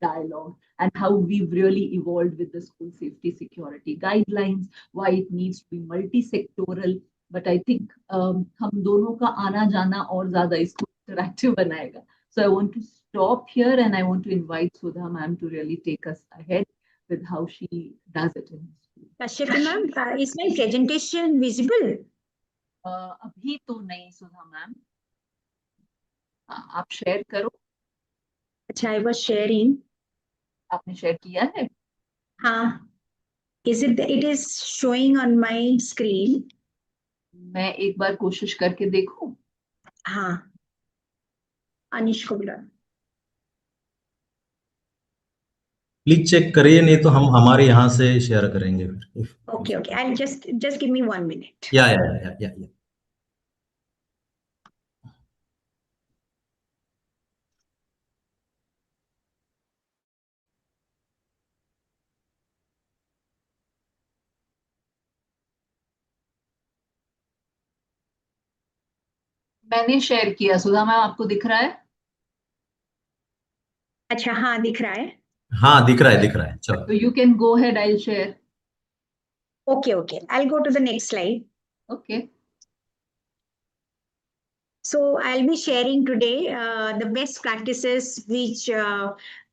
dialogue and how we've really evolved with the school safety security guidelines, why it needs to be multi-sectoral. But I think हम दोनों का आना जाना और ज्यादा इसको interactive बनाएगा. So I want to stop here and I want to invite Sudha ma'am to really take us ahead with how she does it in school. Kashyapi ma'am, is my presentation visible? अभी तो नहीं सुधा ma'am, आप share करो। अच्छा, I was sharing. आपने share किया है? हाँ. It is showing on my screen? मैं एक बार कोशिश करके देखूं? हाँ. अनिश को बुला. प्लीज चेक करिए, नहीं तो हम हमारे यहाँ से शेयर करेंगे फिर। Okay, okay. I'll just give me 1 minute. या। मैंने शेयर किया, सुधा मैम आपको दिख रहा है? अच्छा, हाँ दिख रहा है. हाँ, दिख रहा है, तो चलो। You can go head, I share. Okay, okay. I'll go to the next slide. Okay. So I'll be sharing today the best practices which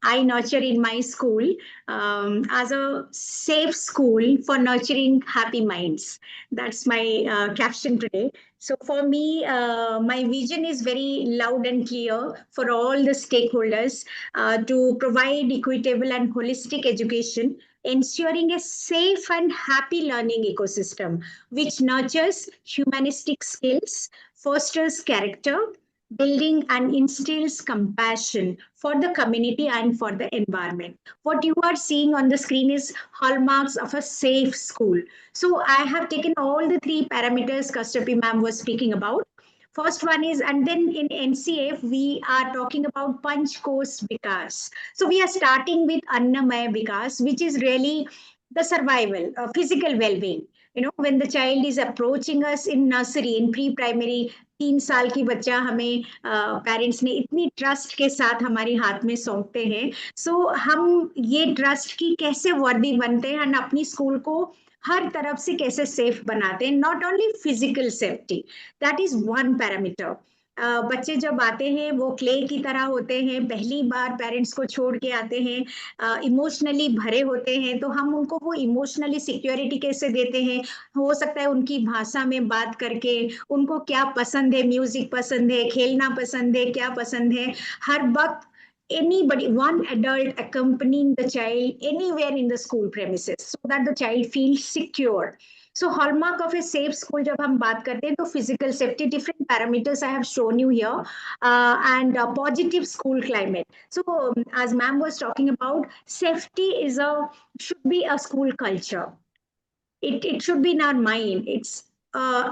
I nurture in my school as a safe school for nurturing happy minds. That's my caption today. So for me, my vision is very loud and clear for all the stakeholders to provide equitable and holistic education, ensuring a safe and happy learning ecosystem which nurtures humanistic skills, fosters character building, and instills compassion for the community and for the environment. What you are seeing on the screen is hallmarks of a safe school. So I have taken all the three parameters Kastapi ma'am was speaking about. First one is, and then in NCF, we are talking about Panch Course Vikas. So we are starting with Annamaya Vikas, which is really the survival, physical well-being. You know, when the child is approaching us in nursery, in pre-primary, 3 साल की बच्चा हमें parents ने इतनी trust के साथ हमारे हाथ में सौंपते हैं. सो हम ये ट्रस्ट की कैसे वर्दी बनते हैं और अपनी स्कूल को हर तरफ से कैसे सेफ बनाते हैं. Not only physical safety, that is one parameter. बच्चे जब आते हैं वो क्ले की तरह होते हैं, पहली बार पेरेंट्स को छोड़ के आते हैं, इमोशनली भरे होते हैं, तो हम उनको वो इमोशनली सिक्योरिटी कैसे देते हैं. हो सकता है उनकी भाषा में बात करके, उनको क्या पसंद है, म्यूजिक पसंद है, खेलना पसंद है, क्या पसंद है, हर वक्त anybody, one adult accompanying the child anywhere in the school premises so that the child feels secure. So hallmark of a safe school जब हम बात करते हैं तो physical safety, different parameters I have shown you here, and positive school climate. So as ma'am was talking about, safety should be a school culture. It should be in our mind. It's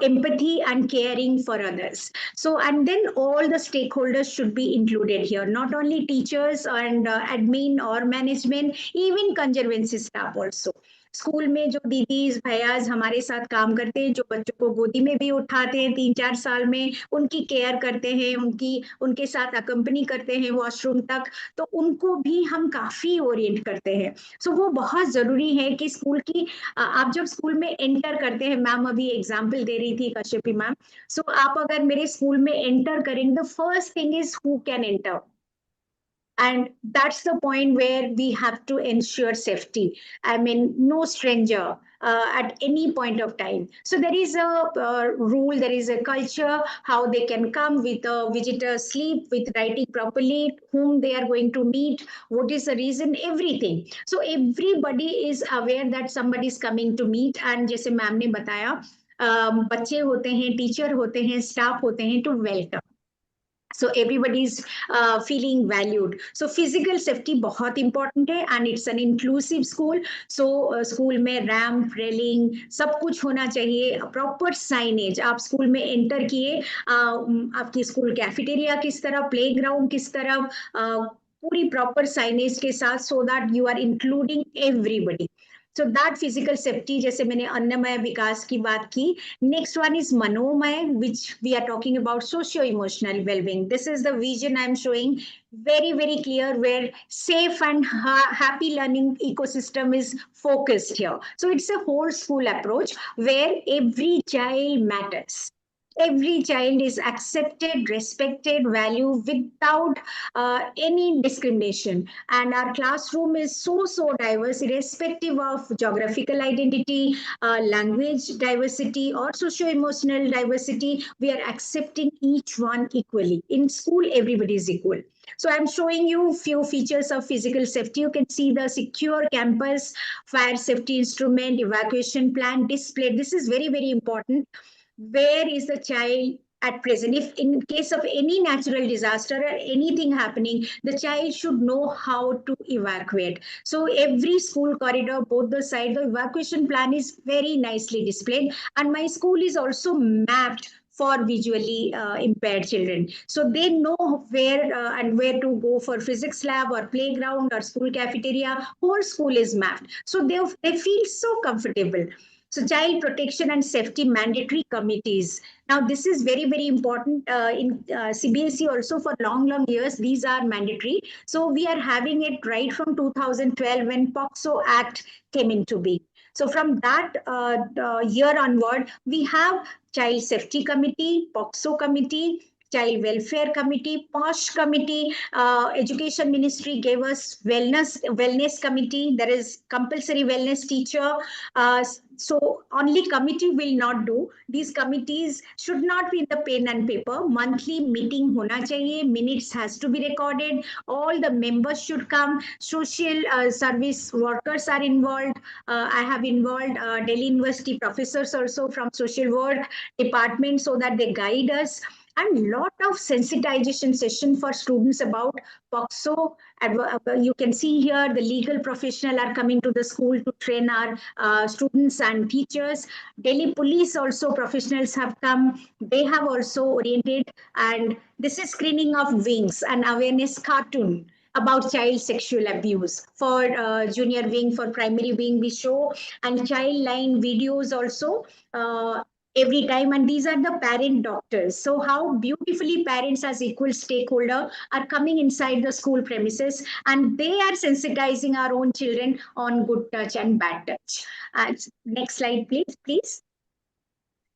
empathy and caring for others. So, and then all the stakeholders should be included here, not only teachers and admin or management, even conservancy staff also. School में जो दीदीज भैयाज हमारे साथ काम करते हैं, जो बच्चों को गोदी में भी उठाते हैं 3-4 साल में, उनकी केयर करते हैं, उनके साथ अकम्पनी करते हैं वॉशरूम तक, तो उनको भी हम काफी ओरिएंट करते हैं. सो वो बहुत जरूरी है कि स्कूल की आप जब स्कूल में एंटर करते हैं, मैम अभी एग्जांपल दे रही थी कश्यपी मैम, सो आप अगर मेरे स्कूल में एंटर करेंगे, the first thing is who can enter, and that's the point where we have to ensure safety. I mean, no stranger at any point of time. So there is a rule, there is a culture how they can come with a visitor slip, with writing properly, whom they are going to meet, what is the reason, everything. So everybody is aware that somebody is coming to meet. And जैसे ma'am ने बताया, बच्चे होते हैं, teacher होते हैं, staff होते हैं to welcome. So everybody's feeling valued. So physical safety बहुत important है, and it's an inclusive school. So school में ramp, railing सब कुछ होना चाहिए. Proper signage. आप स्कूल में enter किए, आपकी स्कूल कैफेटेरिया किस तरह, प्लेग्राउंड किस तरह, पूरी proper signage के साथ, so that you are including everybody. So that physical safety, जैसे मैंने अन्नमय विकास की बात की. Next one is manomay, which we are talking about socio-emotional well-being. This is the vision I'm showing very, very clear, where safe and happy learning ecosystem is focused here. So it's a whole school approach where every child matters. Every child is accepted, respected, valued without any discrimination. And our classroom is so diverse, irrespective of geographical identity, language diversity, or socio-emotional diversity. We are accepting each one equally. In school, everybody is equal. So I'm showing you few features of physical safety. You can see the secure campus, fire safety instrument, evacuation plan displayed. This is very, very important. Where is the child at present. If in case of any natural disaster or anything happening, the child should know how to evacuate. So every school corridor, both the side, the evacuation plan is very nicely displayed. And my school is also mapped for visually impaired children. So they know where and where to go for physics lab or playground or school cafeteria. Whole school is mapped. So they feel so comfortable. So child protection and safety mandatory committees. Now this is very, very important in CBSE also for long, long years. These are mandatory. So we are having it right from 2012 when POXO Act came into being. So from that year onward, we have Child Safety Committee, POXO Committee, Child Welfare Committee, POSH Committee. Education Ministry gave us Wellness Committee. There is compulsory wellness teacher. So only committee will not do. These committees should not be in the pen and paper. Monthly meeting hona chahiye. Minutes has to be recorded. All the members should come. Social service workers are involved. I have involved Delhi University professors also from social work department so that they guide us, and lot of sensitization session for students about POXO. You can see here the legal professional are coming to the school to train our students and teachers. Delhi police also professionals have come. They have also oriented, and this is screening of wings and awareness cartoon about child sexual abuse for junior wing, for primary wing we show, and child line videos also every time. And these are the parent doctors. So how beautifully parents as equal stakeholder are coming inside the school premises, and they are sensitizing our own children on good touch and bad touch. Next slide, please.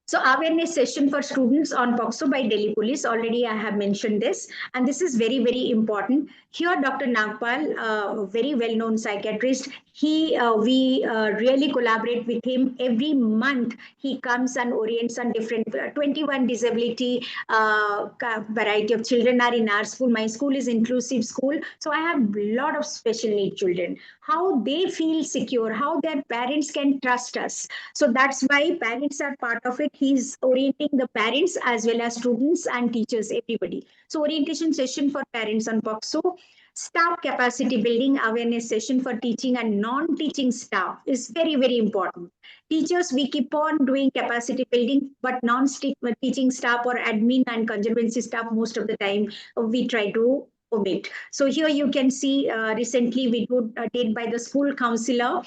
So awareness session for students on POXO by Delhi Police. Already I have mentioned this, and this is very, very important. Here, Dr. Nagpal, a very well-known psychiatrist, we really collaborate with him every month. He comes and orients on different 21 disability variety of children are in our school. My school is inclusive school, so I have a lot of special need children. How they feel secure, how their parents can trust us. So that's why parents are part of it. He's orienting the parents as well as students and teachers, everybody. So orientation session for parents on POXO. Staff capacity building awareness session for teaching and non-teaching staff is very, very important. Teachers, we keep on doing capacity building, but non-teaching staff or admin and conservancy staff, most of the time, we try to omit. So here you can see recently we did by the school counselor.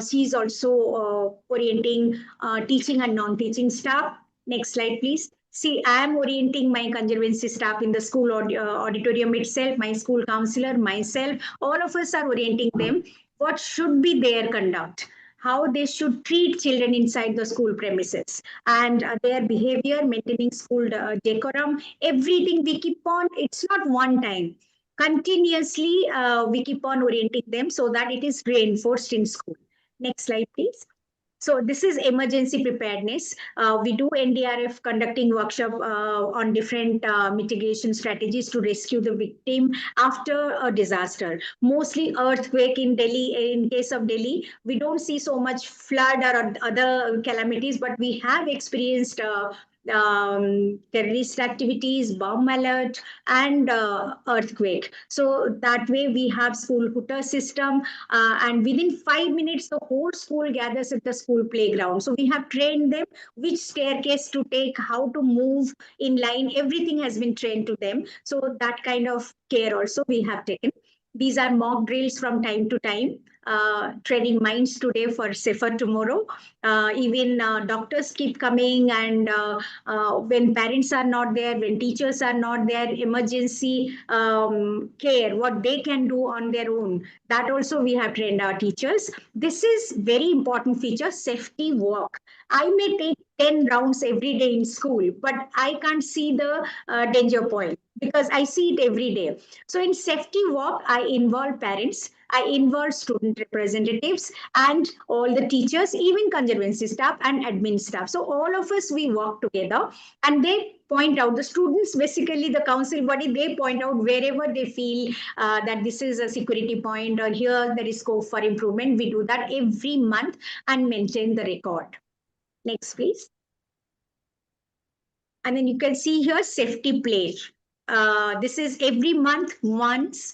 She's also orienting teaching and non-teaching staff. Next slide, please. See, I am orienting my conservancy staff in the school auditorium itself, my school counselor, myself, all of us are orienting them what should be their conduct, how they should treat children inside the school premises, and their behavior, maintaining school decorum, everything we keep on. It's not one time. Continuously, we keep on orienting them so that it is reinforced in school. Next slide, please. So this is emergency preparedness. We do NDRF conducting workshop on different mitigation strategies to rescue the victim after a disaster. Mostly earthquake in Delhi. In case of Delhi, we don't see so much flood or other calamities, but we have experienced terrorist activities, bomb alert, and earthquake. So that way we have school hooter system, and within 5 minutes the whole school gathers at the school playground. So we have trained them which staircase to take, how to move in line. Everything has been trained to them. So that kind of care also we have taken. These are mock drills from time to time, training minds today for safer tomorrow. Even doctors keep coming, and when parents are not there, when teachers are not there, emergency care, what they can do on their own, that also we have trained our teachers. This is very important feature, safety walk. I may take 10 rounds every day in school, but I can't see the danger point because I see it every day. So in safety walk, I involve parents, I involve student representatives and all the teachers, even conservancy staff and admin staff. So all of us, we work together, and they point out, the students, basically the council body, they point out wherever they feel that this is a security point or here there is scope for improvement. We do that every month and maintain the record. Next, please. And then you can see here safety pledge. This is every month once,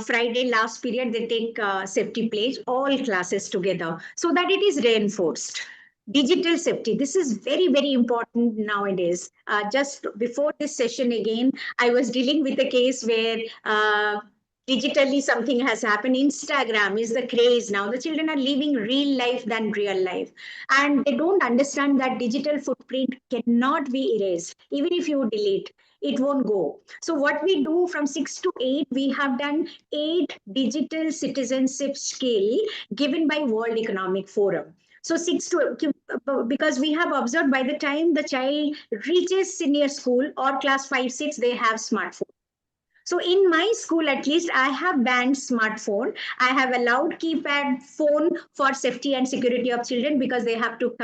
Friday last period they take safety pledge, all classes together, so that it is reinforced. Digital safety, this is very very important nowadays. Just before this session again, I was dealing with a case where digitally something has happened. Instagram is the craze now. The children are living real life than real life, and they don't understand that digital footprint cannot be erased. Even if you delete, it won't go. So what we do from 6 to 8, we have done 8 digital citizenship skill given by World Economic Forum. So 6 to, because we have observed by the time the child reaches senior school or class 5 6, they have smartphone. So in my school, at least, I have banned smartphone. I have allowed keypad phone for safety and security of children, because they have to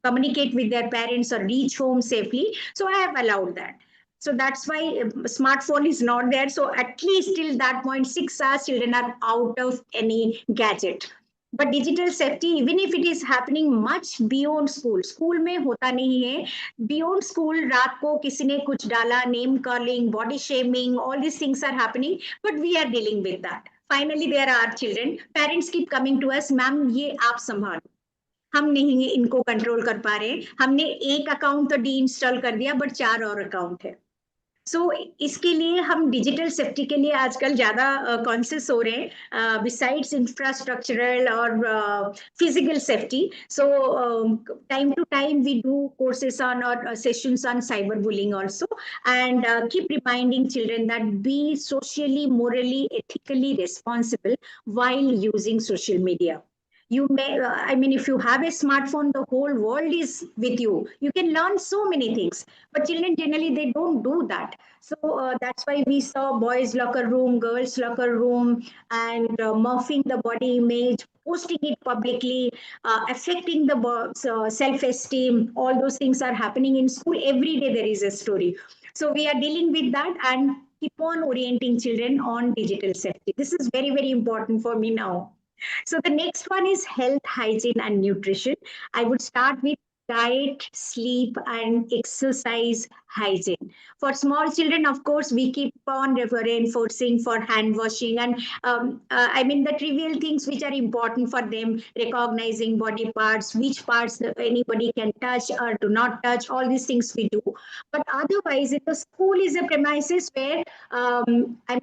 communicate with their parents or reach home safely. So I have allowed that. So that's why smartphone is not there. So at least till that point, 6 hours children are out of any gadget. But digital safety, even if it is happening much beyond school, school में होता नहीं है, beyond school, रात को किसी ने कुछ डाला, name calling, body shaming, all these things are happening, but we are dealing with that. Finally, there are children. Parents keep coming to us, ma'am ये आप संभालो, हम नहीं इनको कंट्रोल कर पा रहे, हमने एक अकाउंट तो डी इंस्टॉल कर दिया, बट 4 और अकाउंट है. सो इसके लिए हम डिजिटल सेफ्टी के लिए आजकल ज्यादा कॉन्शियस हो रहे हैं, बिसाइड्स इंफ्रास्ट्रक्चरल और physical safety. So time to time we do courses on or sessions on cyberbullying also, and keep reminding children that be socially, morally, ethically responsible while using social media. You may I mean, if you have a smartphone, the whole world is with you, you can learn so many things, but children generally they don't do that. So that's why we saw boys locker room, girls locker room, and morphing the body image, posting it publicly, affecting the self-esteem. All those things are happening in school. Every day there is a story. So we are dealing with that and keep on orienting children on digital safety. This is very very important for me now. So the next one is health, hygiene, and nutrition. I would start with diet, sleep, and exercise hygiene. For small children, of course, we keep on reinforcing for hand washing and I mean the trivial things which are important for them, recognizing body parts, which parts anybody can touch or do not touch, all these things we do. But otherwise, if the school is a premises where I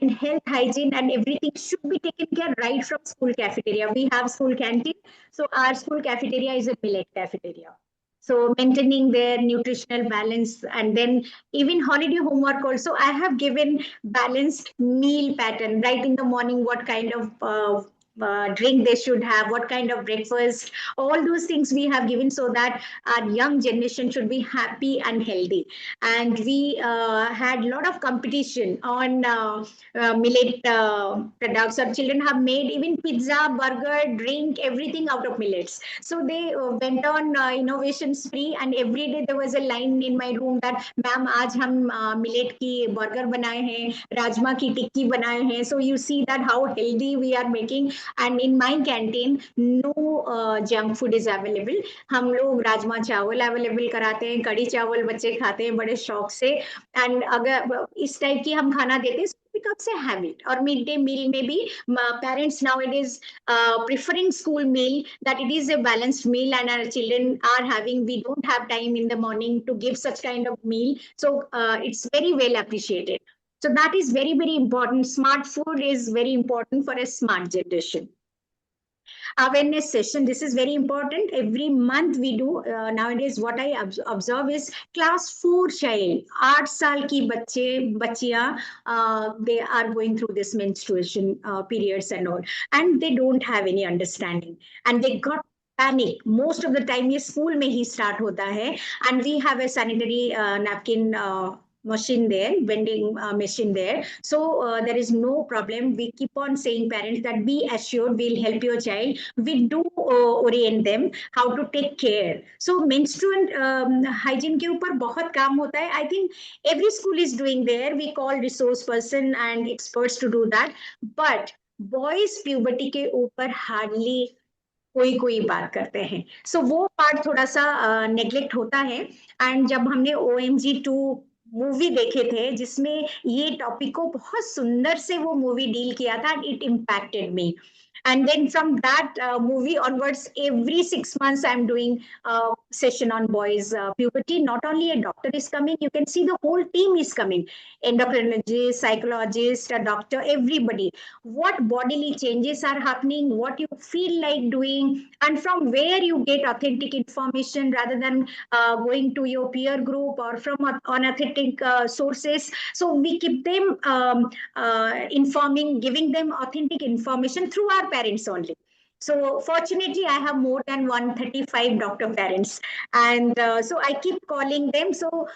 mean, health, hygiene, and everything should be taken care right from school cafeteria. We have school canteen, so our school cafeteria is a millet cafeteria. So maintaining their nutritional balance, and then even holiday homework also, I have given balanced meal pattern right in the morning. What kind of drink they should have, what kind of breakfast, all those things we have given, so that our young generation should be happy and healthy. And we had a lot of competition on millet products. Our children have made even pizza, burger, drink, everything out of millets. So they went on innovation spree, and every day there was a line in my room that, ma'am, आज हम millet की burger बनाए हैं, राजमा की टिक्की बनाए हैं. So you see that how healthy we are making. And in my canteen, no junk food is available. हम लोग राजमा चावल अवेलेबल कराते हैं, कड़ी चावल बच्चे खाते हैं बड़े शौक से. एंड अगर इस टाइप की हम खाना देते हैं, becomes a habit. Or midday meal, maybe parents nowadays preferring school meal, that it is a balanced meal and our children are having. We don't have time in the morning to give such kind of meal, so it's very well appreciated. So that is very very important. Smart food is very important for a smart generation. Awareness session, this is very important. Every month we do. Nowadays what I observe is class 4 child, 8 साल की बच्चियां, they are going through this menstruation periods and all, and they don't have any understanding, and they got panic. Most of the time ये school में ही start होता है, and we have a sanitary napkin machine there, vending machine there. So there is no problem. We keep on saying parents that be assured, we'll help your child. We do orient them how to take care. So menstrual hygiene के ऊपर बहुत काम होता है. I think every school is doing there. We call resource person and experts to do that. But boys puberty के ऊपर hardly कोई कोई बात करते हैं। सो वो पार्ट थोड़ा सा नेग्लेक्ट होता है। एंड जब हमने OMG 2 मूवी देखे थे जिसमें ये टॉपिक को बहुत सुंदर से वो मूवी डील किया था, it impacted me. And then from that movie onwards, every 6 months I'm doing a session on boys puberty. Not only a doctor is coming, you can see the whole team is coming: endocrinologist, psychologist, a doctor, everybody. What bodily changes are happening, what you feel like doing, and from where you get authentic information rather than going to your peer group or from unauthentic sources. So we keep them informing, giving them authentic information through our parents only. So fortunately, I have more than 135 doctor parents, and so I keep calling them. So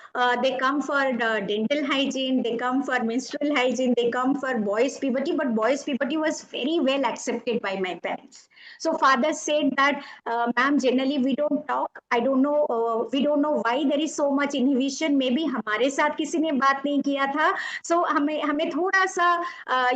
they come for dental hygiene, they come for menstrual hygiene, they come for boys puberty. But boys puberty was very well accepted by my parents. So father said that, ma'am, generally we don't talk. I don't know, we don't know why there is so much inhibition. Maybe हमारे साथ किसी ने बात नहीं किया था. So हमें हमें थोड़ा सा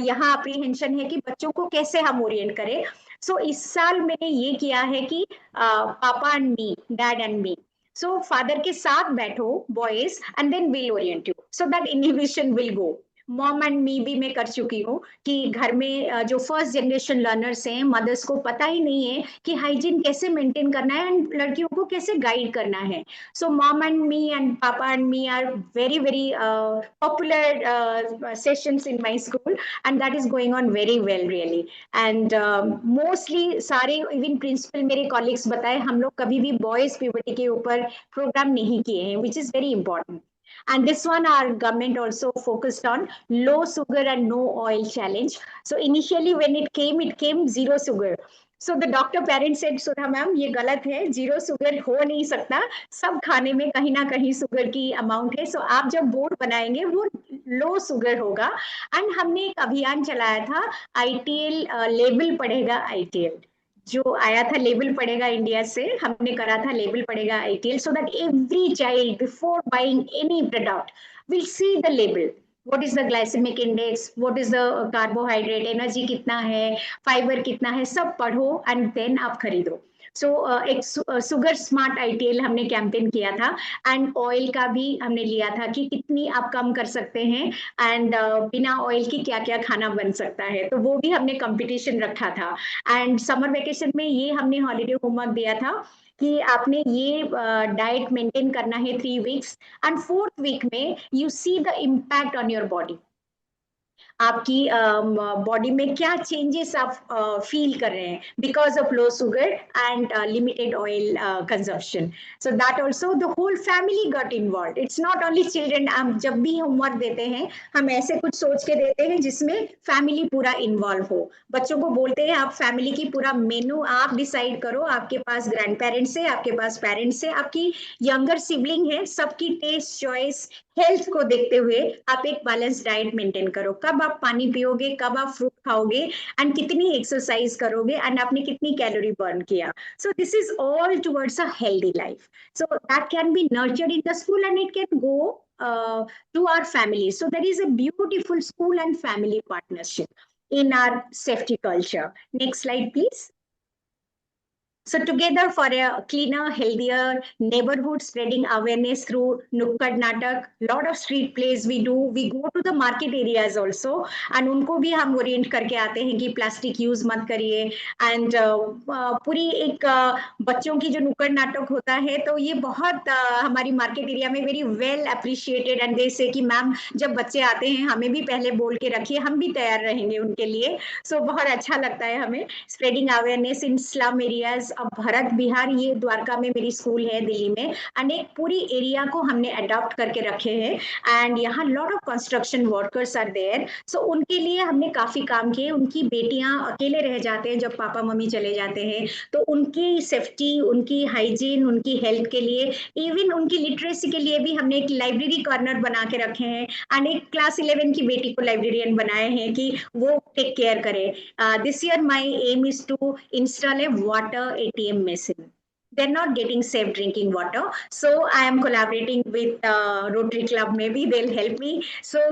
यहाँ अप्रीहेंशन है कि बच्चों को कैसे हम ओरिएंट करें. सो इस साल मैंने ये किया है कि papa and me, dad and me. सो फादर के साथ बैठो boys, and then will orient you, so that inhibition will go. Mom and me भी मैं कर चुकी हूँ कि घर में जो फर्स्ट जनरेशन लर्नर्स हैं, मदर्स को पता ही नहीं है कि हाइजीन कैसे मेंटेन करना है एंड लड़कियों को कैसे गाइड करना है. So mom and me and papa and me are very very popular sessions in my school, and that is going on very well really. And mostly सारे even principal मेरे colleagues बताए हम लोग कभी भी boys puberty के ऊपर program नहीं किए हैं, which is very important. And this one our government also focused on low sugar and no oil challenge. So initially when it came zero sugar. So the doctor parents said, Sudha ma'am ये गलत है, zero sugar हो नहीं सकता, सब खाने में कहीं ना कहीं शुगर की अमाउंट है. सो आप जब बोर्ड बनाएंगे वो लो शुगर होगा. एंड हमने एक अभियान चलाया था, ITL लेबल पढ़ेगा ITL, जो आया था लेबल पड़ेगा इंडिया से, हमने करा था लेबल पड़ेगा ITL, so that every child before buying any product will see the label. what is the glycemic index, what is the carbohydrate, energy कितना है, फाइबर कितना है, सब पढ़ो एंड देन आप खरीदो. सो एक सुगर स्मार्ट ITL हमने कैंपेन किया था. एंड ऑयल का भी हमने लिया था कि कितनी आप कम कर सकते हैं, एंड बिना ऑयल की क्या क्या खाना बन सकता है. तो वो भी हमने कंपटीशन रखा था. एंड समर वेकेशन में ये हमने हॉलीडे होमवर्क दिया था कि आपने ये डाइट मेंटेन करना है 3 weeks, एंड 4th week में you see the impact on your body. आपकी बॉडी में क्या चेंजेस आप फील कर रहे हैं because of low sugar and limited oil consumption. So that also the whole family got involve. It's not only children. हम जब भी होमवर्क देते हैं हम ऐसे कुछ सोच के देते हैं जिसमें फैमिली पूरा इन्वॉल्व हो. बच्चों को बोलते हैं आप फैमिली की पूरा मेनू आप डिसाइड करो. आपके पास ग्रैंड पेरेंट्स है, आपके पास पेरेंट्स है, आपकी यंगर सिबलिंग है, सबकी टेस्ट चॉइस हेल्थ को देखते हुए आप एक बैलेंस डाइट मेंटेन करो. कब आप पानी पियोगे, कब आप फ्रूट खाओगे, एंड कितनी एक्सरसाइज करोगे, एंड आपने कितनी कैलोरी बर्न किया. So this is all towards a healthy life. So that can be nurtured in the school and it can go to our family. So there is a beautiful school and family partnership in our safety culture. Next slide please. So together for a cleaner, healthier neighborhood, spreading awareness through Nukkad Natak, lot of street plays we do. We go to the market areas also, and उनको भी हम Orient करके आते हैं कि plastic use मत करिए. And पूरी एक बच्चों की जो नुक्कड़ नाटक होता है, तो ये बहुत हमारी मार्केट एरिया में very well appreciated. And they से कि मैम जब बच्चे आते हैं हमें भी पहले बोल के रखिए, हम भी तैयार रहेंगे उनके लिए. सो बहुत अच्छा लगता है हमें. Spreading awareness in slum areas. अब भरत बिहार, ये द्वारका में मेरी स्कूल है दिल्ली में, अनेक पूरी एरिया को हमने अडॉप्ट करके रखे हैं. एंड यहाँ lot of construction workers are there. So उनके लिए हमने काफी काम किए. उनकी बेटियां अकेले रह जाते हैं जब पापा मम्मी चले जाते हैं, तो उनकी सेफ्टी, उनकी हाइजीन, उनकी हेल्थ के लिए, इवन उनकी लिटरेसी के लिए भी हमने एक लाइब्रेरी कॉर्नर बना के रखे हैं. एंड एक क्लास 11 की बेटी को लाइब्रेरियन बनाए हैं कि वो टेक केयर करे. This year my aim is to install a water ATM machine. they're not getting safe drinking water. So I am collaborating with Rotary Club, maybe they'll help me. So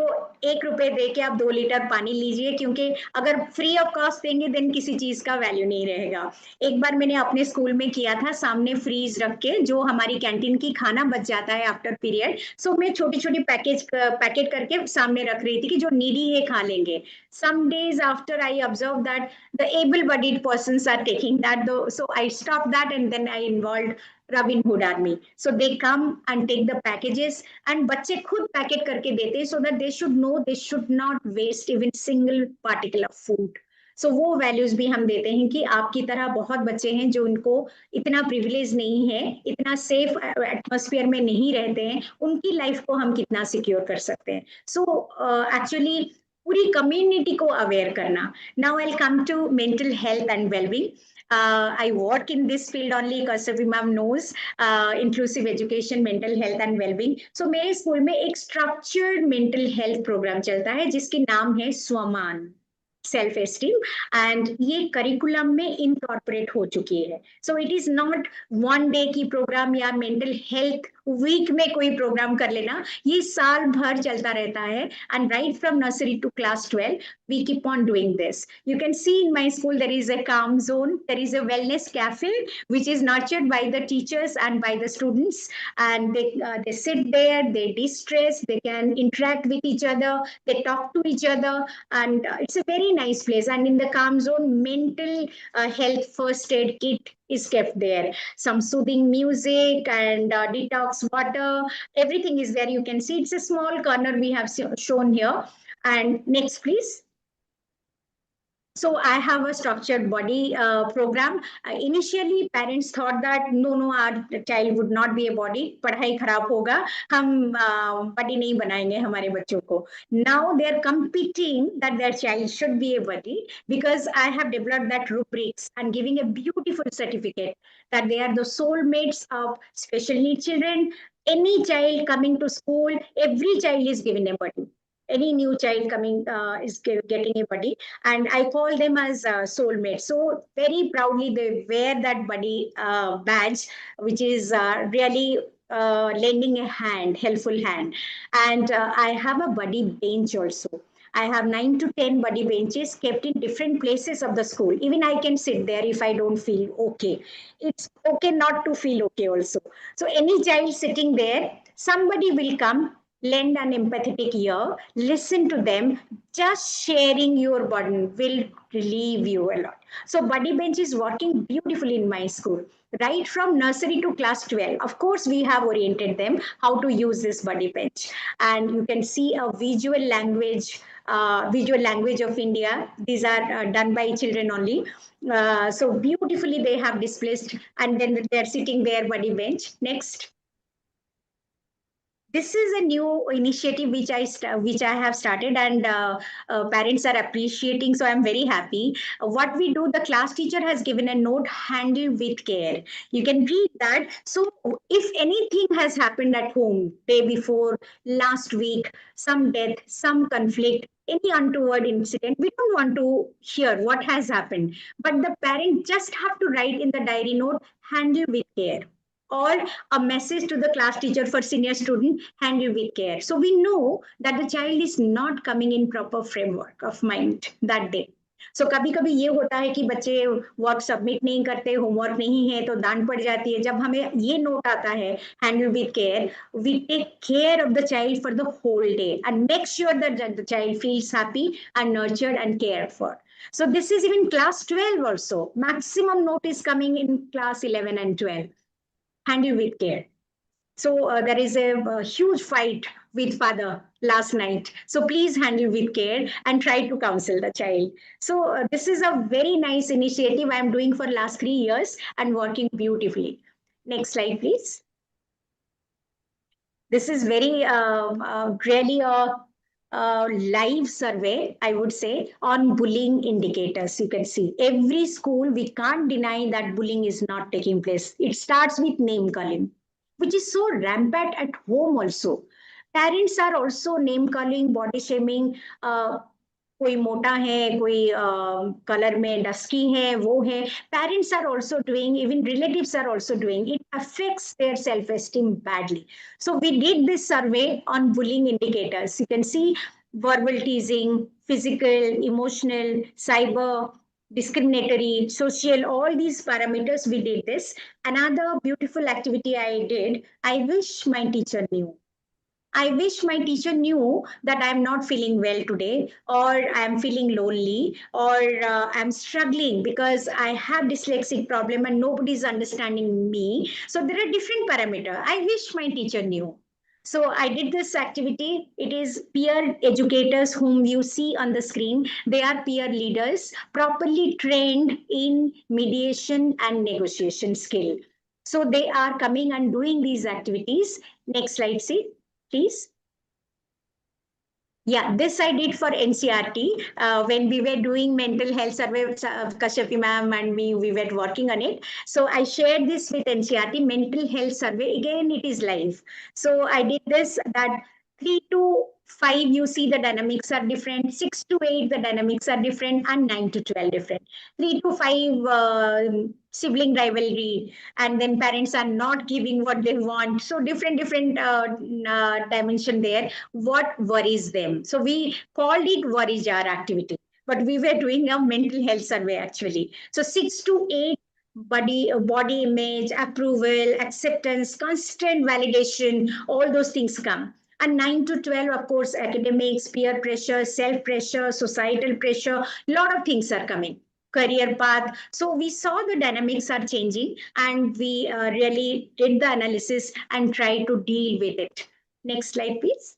1 रुपए दे के आप 2 litre पानी लीजिए, क्योंकि अगर free of cost देंगे then किसी चीज का वैल्यू नहीं रहेगा। एक बार मैंने अपने स्कूल में किया था, सामने फ्रीज रख के, जो हमारी कैंटीन की खाना बच जाता है आफ्टर पीरियड, सो मैं छोटी छोटी पैकेट करके सामने रख रही थी कि जो नीडी है खा लेंगे। Some days after, I observed that the able-bodied persons are taking that, though. So I stopped that, and then I involved Robin Hood Army. So they come and take the packages, and बच्चे खुद packet करके देते हैं, so that they should know they should not waste even single particle of food. So वो values भी हम देते हैं कि आपकी तरह बहुत बच्चे हैं जो उनको इतना प्रिविलेज नहीं है, इतना सेफ एटमॉस्फेयर में नहीं रहते हैं, उनकी लाइफ को हम कितना सिक्योर कर सकते हैं। सो एक्चुअली पूरी कम्युनिटी को अवेयर करना। Now I come to mental health and wellbeing. I work in this field only, Kausavi ma'am knows, inclusive education, mental health and well-being. So मेरे स्कूल में एक structured mental health program चलता है जिसकी नाम है स्वमान, सेल्फ एस्टीम, एंड ये curriculum में इनकॉर्पोरेट हो चुकी है। So it is not one day की प्रोग्राम या मेंटल हेल्थ वीक में कोई प्रोग्राम कर लेना, ये साल भर चलता रहता है। And right from nursery to class 12 we keep on doing this. You can see in my school there is a calm zone, there is a wellness cafe which is nurtured by the teachers and by the students, and they sit there, they de-stress, they can interact with each other, they talk to each other, and it's a very nice place. And in the calm zone, mental health first aid kit is kept there, some soothing music and detox water, everything is there. You can see it's a small corner we have shown here. And next please. So I have a structured body program. Initially parents thought that no, our child would not be a body, पढ़ाई खराब होगा, हम body नहीं बनाएंगे हमारे बच्चों को। Now they are competing that their child should be a body, because I have developed that rubrics and giving a beautiful certificate that they are the soulmates of special needs children. Any child coming to school, every child is given a body. Any new child coming is getting a buddy, and I call them as soulmates. So very proudly they wear that buddy badge, which is really lending a hand, helpful hand. And I have a buddy bench also. I have 9 to 10 buddy benches kept in different places of the school. Even I can sit there if I don't feel okay. It's okay not to feel okay also. So any child sitting there, somebody will come, lend an empathetic ear, listen to them. Just sharing your burden will relieve you a lot. So buddy bench is working beautifully in my school. Right from nursery to class 12, of course, we have oriented them how to use this buddy bench. And you can see a visual language of India. These are done by children only. So beautifully they have displaced, and then they're sitting there, buddy bench. Next. This is a new initiative which I have started, and parents are appreciating, so I'm very happy. What we do, the class teacher has given a note, handle with care. You can read that. So if anything has happened at home, day before, last week, some death, some conflict, any untoward incident, we don't want to hear what has happened, but the parent just have to write in the diary note, handle with care, or a message to the class teacher for senior student, handle with care. So we know that the child is not coming in proper framework of mind that day. So कभी कभी ये होता है कि बच्चे work submit नहीं करते, homework नहीं है तो डांट पड़ जाती है। जब हमें ये नोट आता है, handle with care, we take care of the child for the whole day and make sure that the child feels happy and nurtured and care for. So this is even class 12 also. Maximum note is coming in class 11 and 12. Handle with care. So there is a huge fight with father last night. So please handle with care and try to counsel the child. So this is a very nice initiative I am doing for last 3 years and working beautifully. Next slide, please. This is very really a live survey, I would say, on bullying indicators. You can see every school, we can't deny that bullying is not taking place. It starts with name calling, which is so rampant at home also. Parents are also name calling, body shaming. कोई मोटा है, कोई colour में dusky है, वो है. Parents are also doing, even relatives are also doing. It affects their self-esteem badly. So we did this survey on bullying indicators. You can see verbal teasing, physical, emotional, cyber, discriminatory, social, all these parameters we did this. Another beautiful activity I did, I wish my teacher knew. I wish my teacher knew that I'm not feeling well today, or I'm feeling lonely, or I'm struggling because I have dyslexic problem and nobody's understanding me. So there are different parameters. I wish my teacher knew. So I did this activity. It is peer educators whom you see on the screen. They are peer leaders, properly trained in mediation and negotiation skill. So they are coming and doing these activities. Next slide, see please. Yeah, this I did for NCRT when we were doing mental health survey. Kashyapi ma'am and me, we were working on it. So I shared this with NCRT mental health survey. Again, it is live. So I did this that 3 to 5, you see the dynamics are different. 6 to 8, the dynamics are different, and 9 to 12 different. 3 to 5, sibling rivalry, and then parents are not giving what they want. So different dimension there. What worries them? So we called it worry jar activity, but we were doing a mental health survey actually. So 6 to 8, body image, approval, acceptance, constant validation, all those things come. And 9 to 12, of course, academics, peer pressure, self pressure, societal pressure, lot of things are coming. Career path. So we saw the dynamics are changing, and we really did the analysis and tried to deal with it. Next slide, please.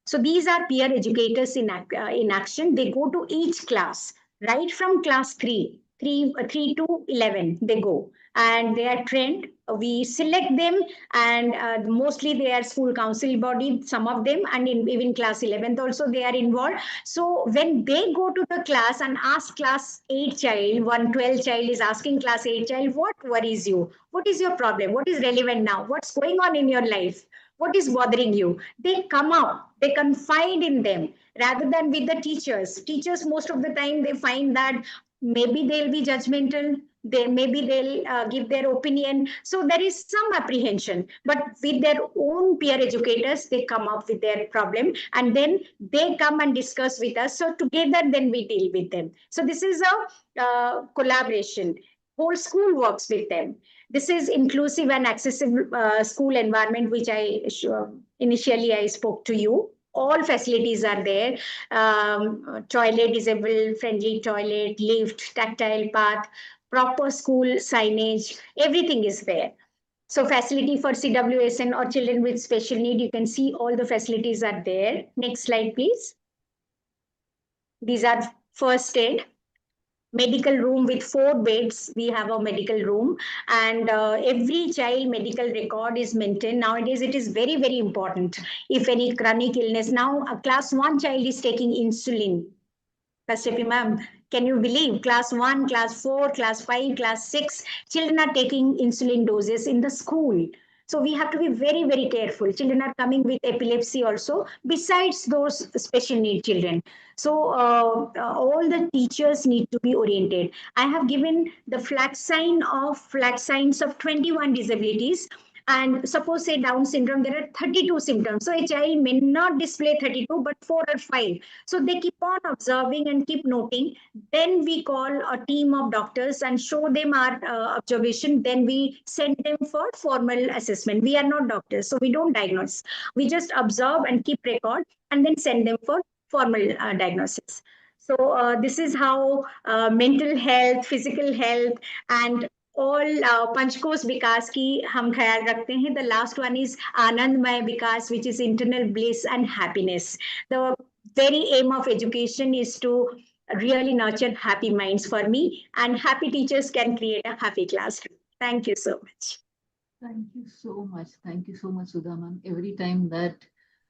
So these are peer educators in action. They go to each class, right from class 3 to 11, they go. And they are trained. We select them, and mostly they are school council body, some of them, and in even class 11th also they are involved. So when they go to the class and ask class 8 child, 112 child is asking class 8 child, what worries you? What is your problem? What is relevant now? What's going on in your life? What is bothering you? They come out, they confide in them rather than with the teachers. Teachers, most of the time, they find that maybe they'll be judgmental, maybe they'll give their opinion. So there is some apprehension, but with their own peer educators, they come up with their problem, and then they come and discuss with us. So together, then we deal with them. So this is a collaboration. Whole school works with them. This is inclusive and accessible school environment, which initially I spoke to you. All facilities are there. Toilet, disabled friendly toilet, lift, tactile path, proper school signage, everything is there. So facility for CWSN or children with special need, you can see all the facilities are there. Next slide, please. These are first aid. Medical room with 4 beds. We have a medical room, and every child medical record is maintained. Nowadays, it is very important. If any chronic illness, now a class 1 child is taking insulin. Kashyapi ma'am, can you believe class 1, class 4, class 5, class 6, children are taking insulin doses in the school. So we have to be very careful. Children are coming with epilepsy also, besides those special need children. So all the teachers need to be oriented. I have given the flat signs of 21 disabilities. And suppose say Down syndrome, there are 32 symptoms. So a child may not display 32, but 4 or 5. So they keep on observing and keep noting. Then we call a team of doctors and show them our observation. Then we send them for formal assessment. We are not doctors, so we don't diagnose. We just observe and keep record, and then send them for formal diagnosis. So this is how mental health, physical health, and all पंचकोश विकास की हम ख्याल रखते हैं. The last one is आनंदमय विकास, which is internal bliss and happiness. The very aim of education is to really nurture happy minds for me, and happy teachers can create a happy classroom. Thank you so much. Thank you so much. Thank you so much, Sudha ma'am. Every time that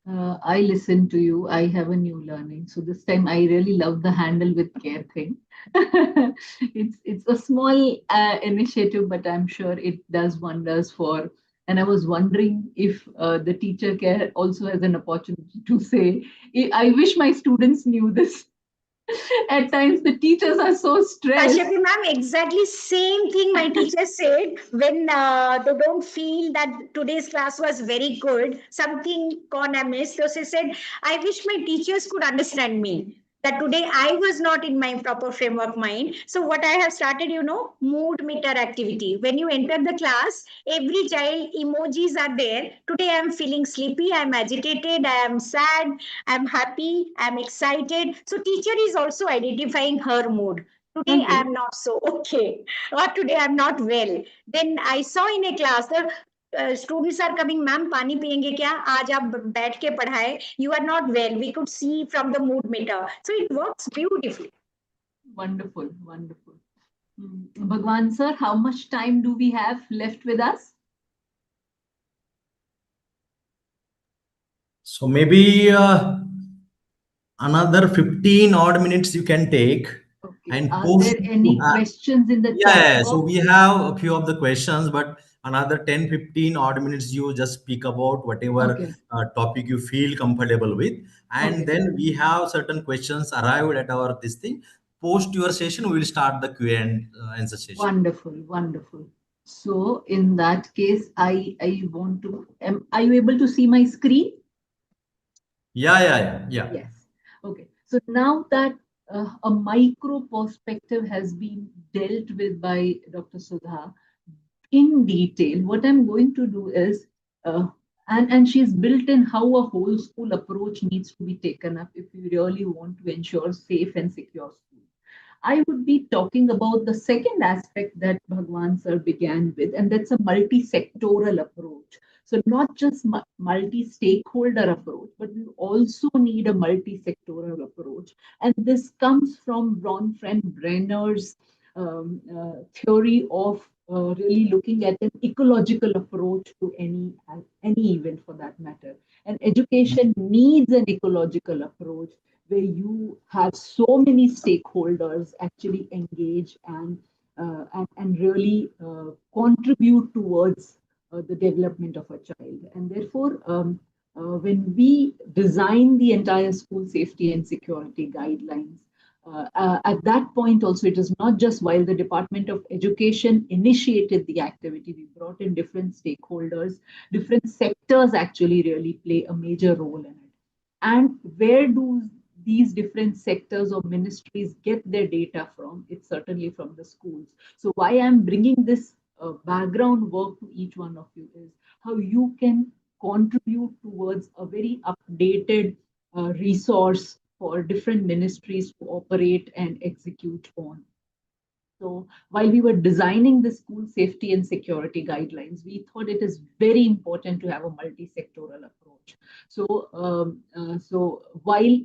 I listen to you, I have a new learning. So this time I really love the handle with care thing. It's a small initiative, but I'm sure it does wonders for And I was wondering if the teacher care also has an opportunity to say, I wish my students knew this. At times, the teachers are so stressed. Kashyapi ma'am, exactly same thing my teacher said when they don't feel that today's class was very good, something con I missed. So she said, I wish my teachers could understand me. That today I was not in my proper framework mind. So what I have started, mood meter activity. When you enter the class, every child emojis are there. Today I am feeling sleepy, I am agitated, I am sad, I am happy, I am excited. So teacher is also identifying her mood. Today I Okay. am not so okay, or today I'm not well. Then I saw in a class the students are coming, ma'am पानी पियेंगे क्या आज आप बैठ के पढ़ाए, you are not well, we could see from the mood meter, so it works beautifully. Wonderful, wonderful. Bhagwan sir, how much time do we have left with us? So maybe another 15 odd minutes you can take Okay. and Are post there if you any have. questions in the Yeah, chat yeah, yeah. So we box? have a few of the questions, but another 10, 15 odd minutes you just speak about whatever Okay. topic you feel comfortable with. And Okay. then we have certain questions arrived at our this thing. Post your session, we will start the Q and answer session. Wonderful, wonderful. So in that case, I want to, are you able to see my screen? Yeah, yeah, yeah, yeah. Yes. Okay. So now that a micro perspective has been dealt with by Dr. Sudha in detail, what I'm going to do is, and she's built in how a whole school approach needs to be taken up if we really want to ensure safe and secure schools. I would be talking about the second aspect that Bhagwan sir began with, and that's a multi-sectoral approach. So not just multi-stakeholder approach, but we also need a multi-sectoral approach. And this comes from Bronfriend Brenner's theory of really looking at an ecological approach to any event for that matter. And education needs an ecological approach where you have so many stakeholders actually engage and really contribute towards the development of a child. And therefore, when we design the entire school safety and security guidelines, at that point also, it is not just while the Department of Education initiated the activity, we brought in different stakeholders, different sectors actually really play a major role in it. And where do these different sectors or ministries get their data from? It's certainly from the schools. So why I'm bringing this background work to each one of you is how you can contribute towards a very updated resource for different ministries to operate and execute on. So while we were designing the school safety and security guidelines, we thought it is very important to have a multi-sectoral approach. So while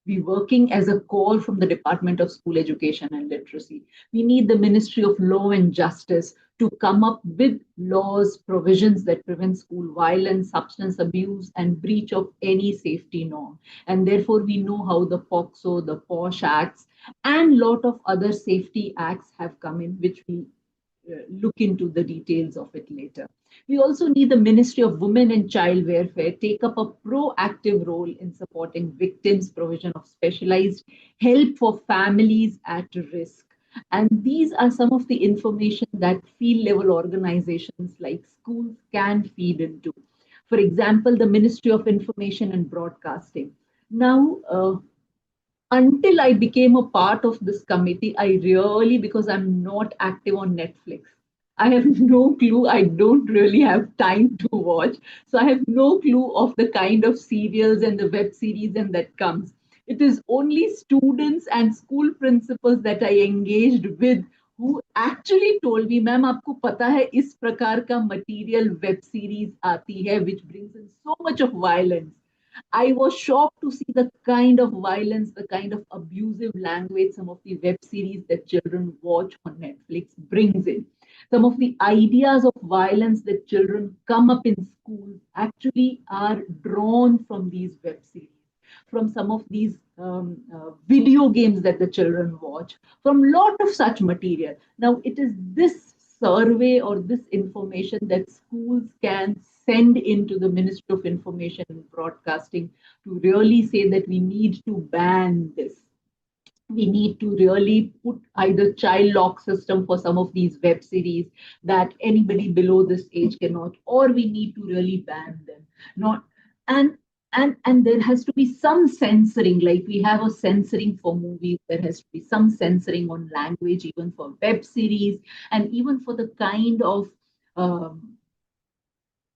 we working as a core from the Department of School Education and Literacy, we need the Ministry of Law and Justice to come up with laws, provisions that prevent school violence, substance abuse, and breach of any safety norm. And therefore, we know how the POCSO, the POSH Acts, and lot of other safety acts have come in, which we look into the details of it later. We also need the Ministry of Women and Child Welfare take up a proactive role in supporting victims, provision of specialized help for families at risk. And these are some of the information that field level organizations like schools can feed into. For example, the Ministry of Information and Broadcasting. Now, until I became a part of this committee, I really, because I'm not active on Netflix, I have no clue. I don't really have time to watch. So I have no clue of the kind of serials and the web series and that comes. It is only students and school principals that I engaged with who actually told me, ma'am, आपको पता है इस प्रकार का material web series आती है, which brings in so much of violence. I was shocked to see the kind of violence, the kind of abusive language some of the web series that children watch on Netflix brings in. Some of the ideas of violence that children come up in schools actually are drawn from these web series, from some of these video games that the children watch, from lot of such material. Now, it is this survey or this information that schools can send into the Ministry of Information and Broadcasting to really say that we need to ban this. We need to really put either child lock system for some of these web series that anybody below this age cannot, or we need to really ban them. Not and and there has to be some censoring, like we have a censoring for movies, there has to be some censoring on language, even for web series, and even for the um,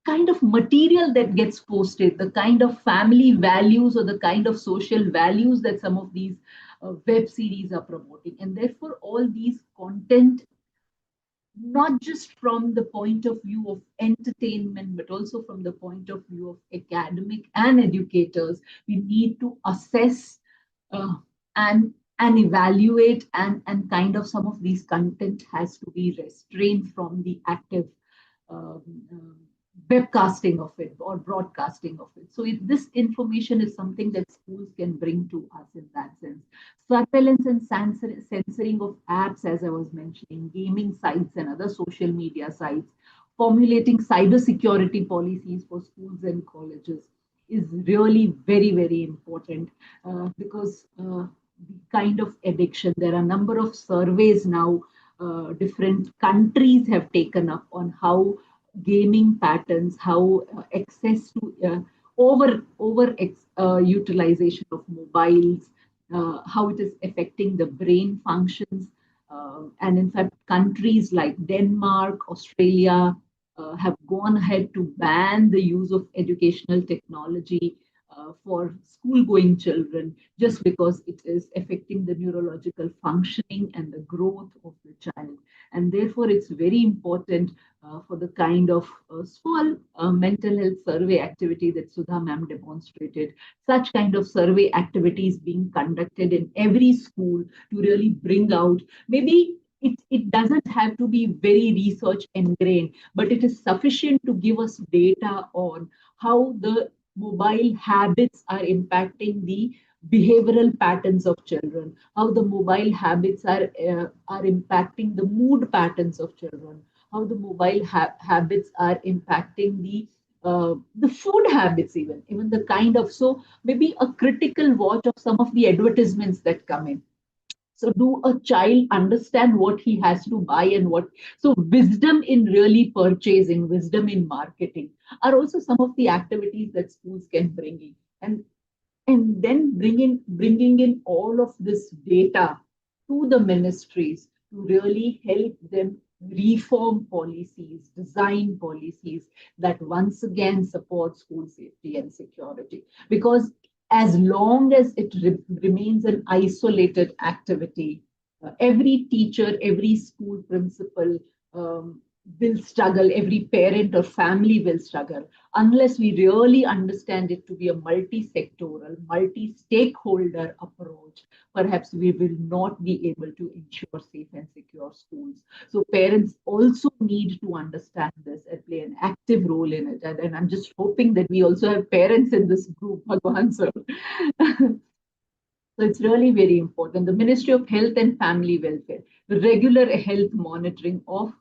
kind of material that gets posted, the kind of family values or the kind of social values that some of these web series are promoting. And therefore, all these content, not just from the point of view of entertainment, but also from the point of view of academic and educators, we need to assess uh, and evaluate, and kind of some of these content has to be restrained from the active um, um, webcasting of it or broadcasting of it. So this information is something that schools can bring to us in that sense. Surveillance and censoring of apps, as I was mentioning, gaming sites and other social media sites, formulating cybersecurity policies for schools and colleges is really very, very important because the kind of addiction, there are a number of surveys now, different countries have taken up on how gaming patterns, how access to utilization of mobiles, how it is affecting the brain functions. And in fact, countries like Denmark, Australia have gone ahead to ban the use of educational technology for school going children, just because it is affecting the neurological functioning and the growth of the child. And therefore, it's very important for the kind of small mental health survey activity that Sudha ma'am demonstrated, such kind of survey activities being conducted in every school to really bring out, maybe it doesn't have to be very research ingrained, but it is sufficient to give us data on how the mobile habits are impacting the behavioral patterns of children, how the mobile habits are impacting the mood patterns of children, how the mobile habits are impacting the food habits, even the kind of, so maybe a critical watch of some of the advertisements that come in. So do a child understand what he has to buy and what? So wisdom in really purchasing, wisdom in marketing are also some of the activities that schools can bring in. And then bringing in all of this data to the ministries to really help them reform policies, design policies that once again support school safety and security. Because as long as it remains an isolated activity, every teacher, every school principal will struggle, every parent or family will struggle unless we really understand it to be a multi-sectoral, multi-stakeholder approach. Perhaps we will not be able to ensure safe and secure schools. So parents also need to understand this and play an active role in it. And I'm just hoping that we also have parents in this group, Bhagwan sir. So it's really very important. The Ministry of Health and Family Welfare, the regular health monitoring of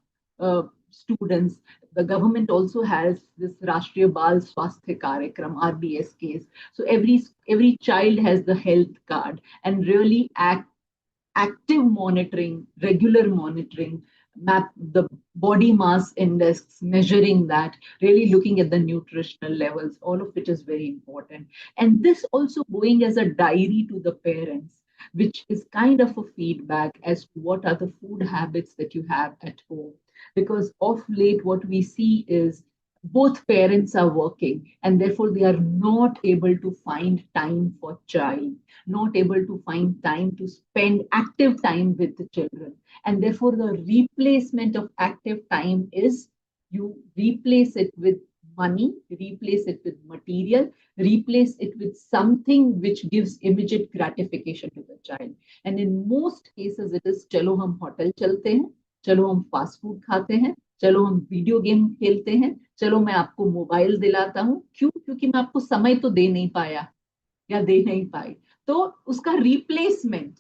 students. The government also has this Rashtriya Bal Swasthya Karyakram, RBSKs. So every child has the health card, and really active monitoring, regular monitoring, map the body mass index, measuring that, really looking at the nutritional levels, all of which is very important. And this also going as a diary to the parents, which is kind of a feedback as to what are the food habits that you have at home. Because of late, what we see is both parents are working, and therefore they are not able to find time for child, not able to find time to spend active time with the children. And therefore, the replacement of active time is you replace it with money, replace it with material, replace it with something which gives immediate gratification to the child. And in most cases, it is chalo hum hotel chalte hain, चलो हम fast food खाते हैं, चलो हम video game खेलते हैं, चलो मैं आपको मोबाइल दिलाता हूं, क्यों? क्योंकि मैं आपको समय तो दे नहीं पाया या दे नहीं पाई, तो उसका रिप्लेसमेंट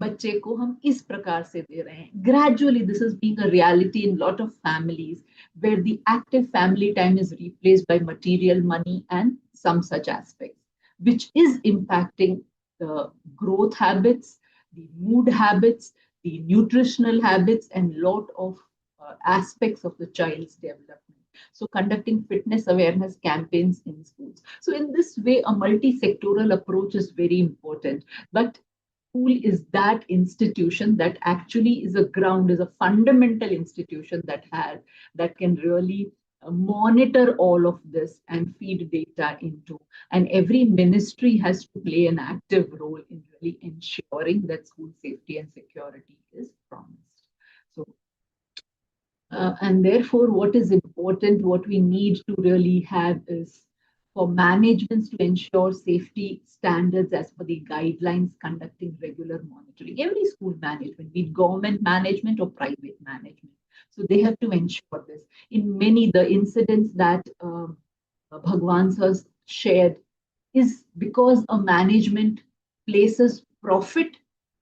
बच्चे को हम इस प्रकार से दे रहे हैं. Gradually this is being a reality in lot of families where the active family time is replaced by material, money and some such aspects, which is impacting the growth habits, the mood habits, the nutritional habits, and lot of aspects of the child's development. So conducting fitness awareness campaigns in schools. So in this way, a multi-sectoral approach is very important. But school is that institution that actually is a ground, is a fundamental institution that can really monitor all of this and feed data into. And every ministry has to play an active role in really ensuring that school safety and security is promised. So and therefore, what is important, what we need to really have is for managements to ensure safety standards as per the guidelines, conducting regular monitoring. Every school management, be it government management or private management. So they have to ensure this. In many, the incidents that Bhagwan sir shared is because a management places profit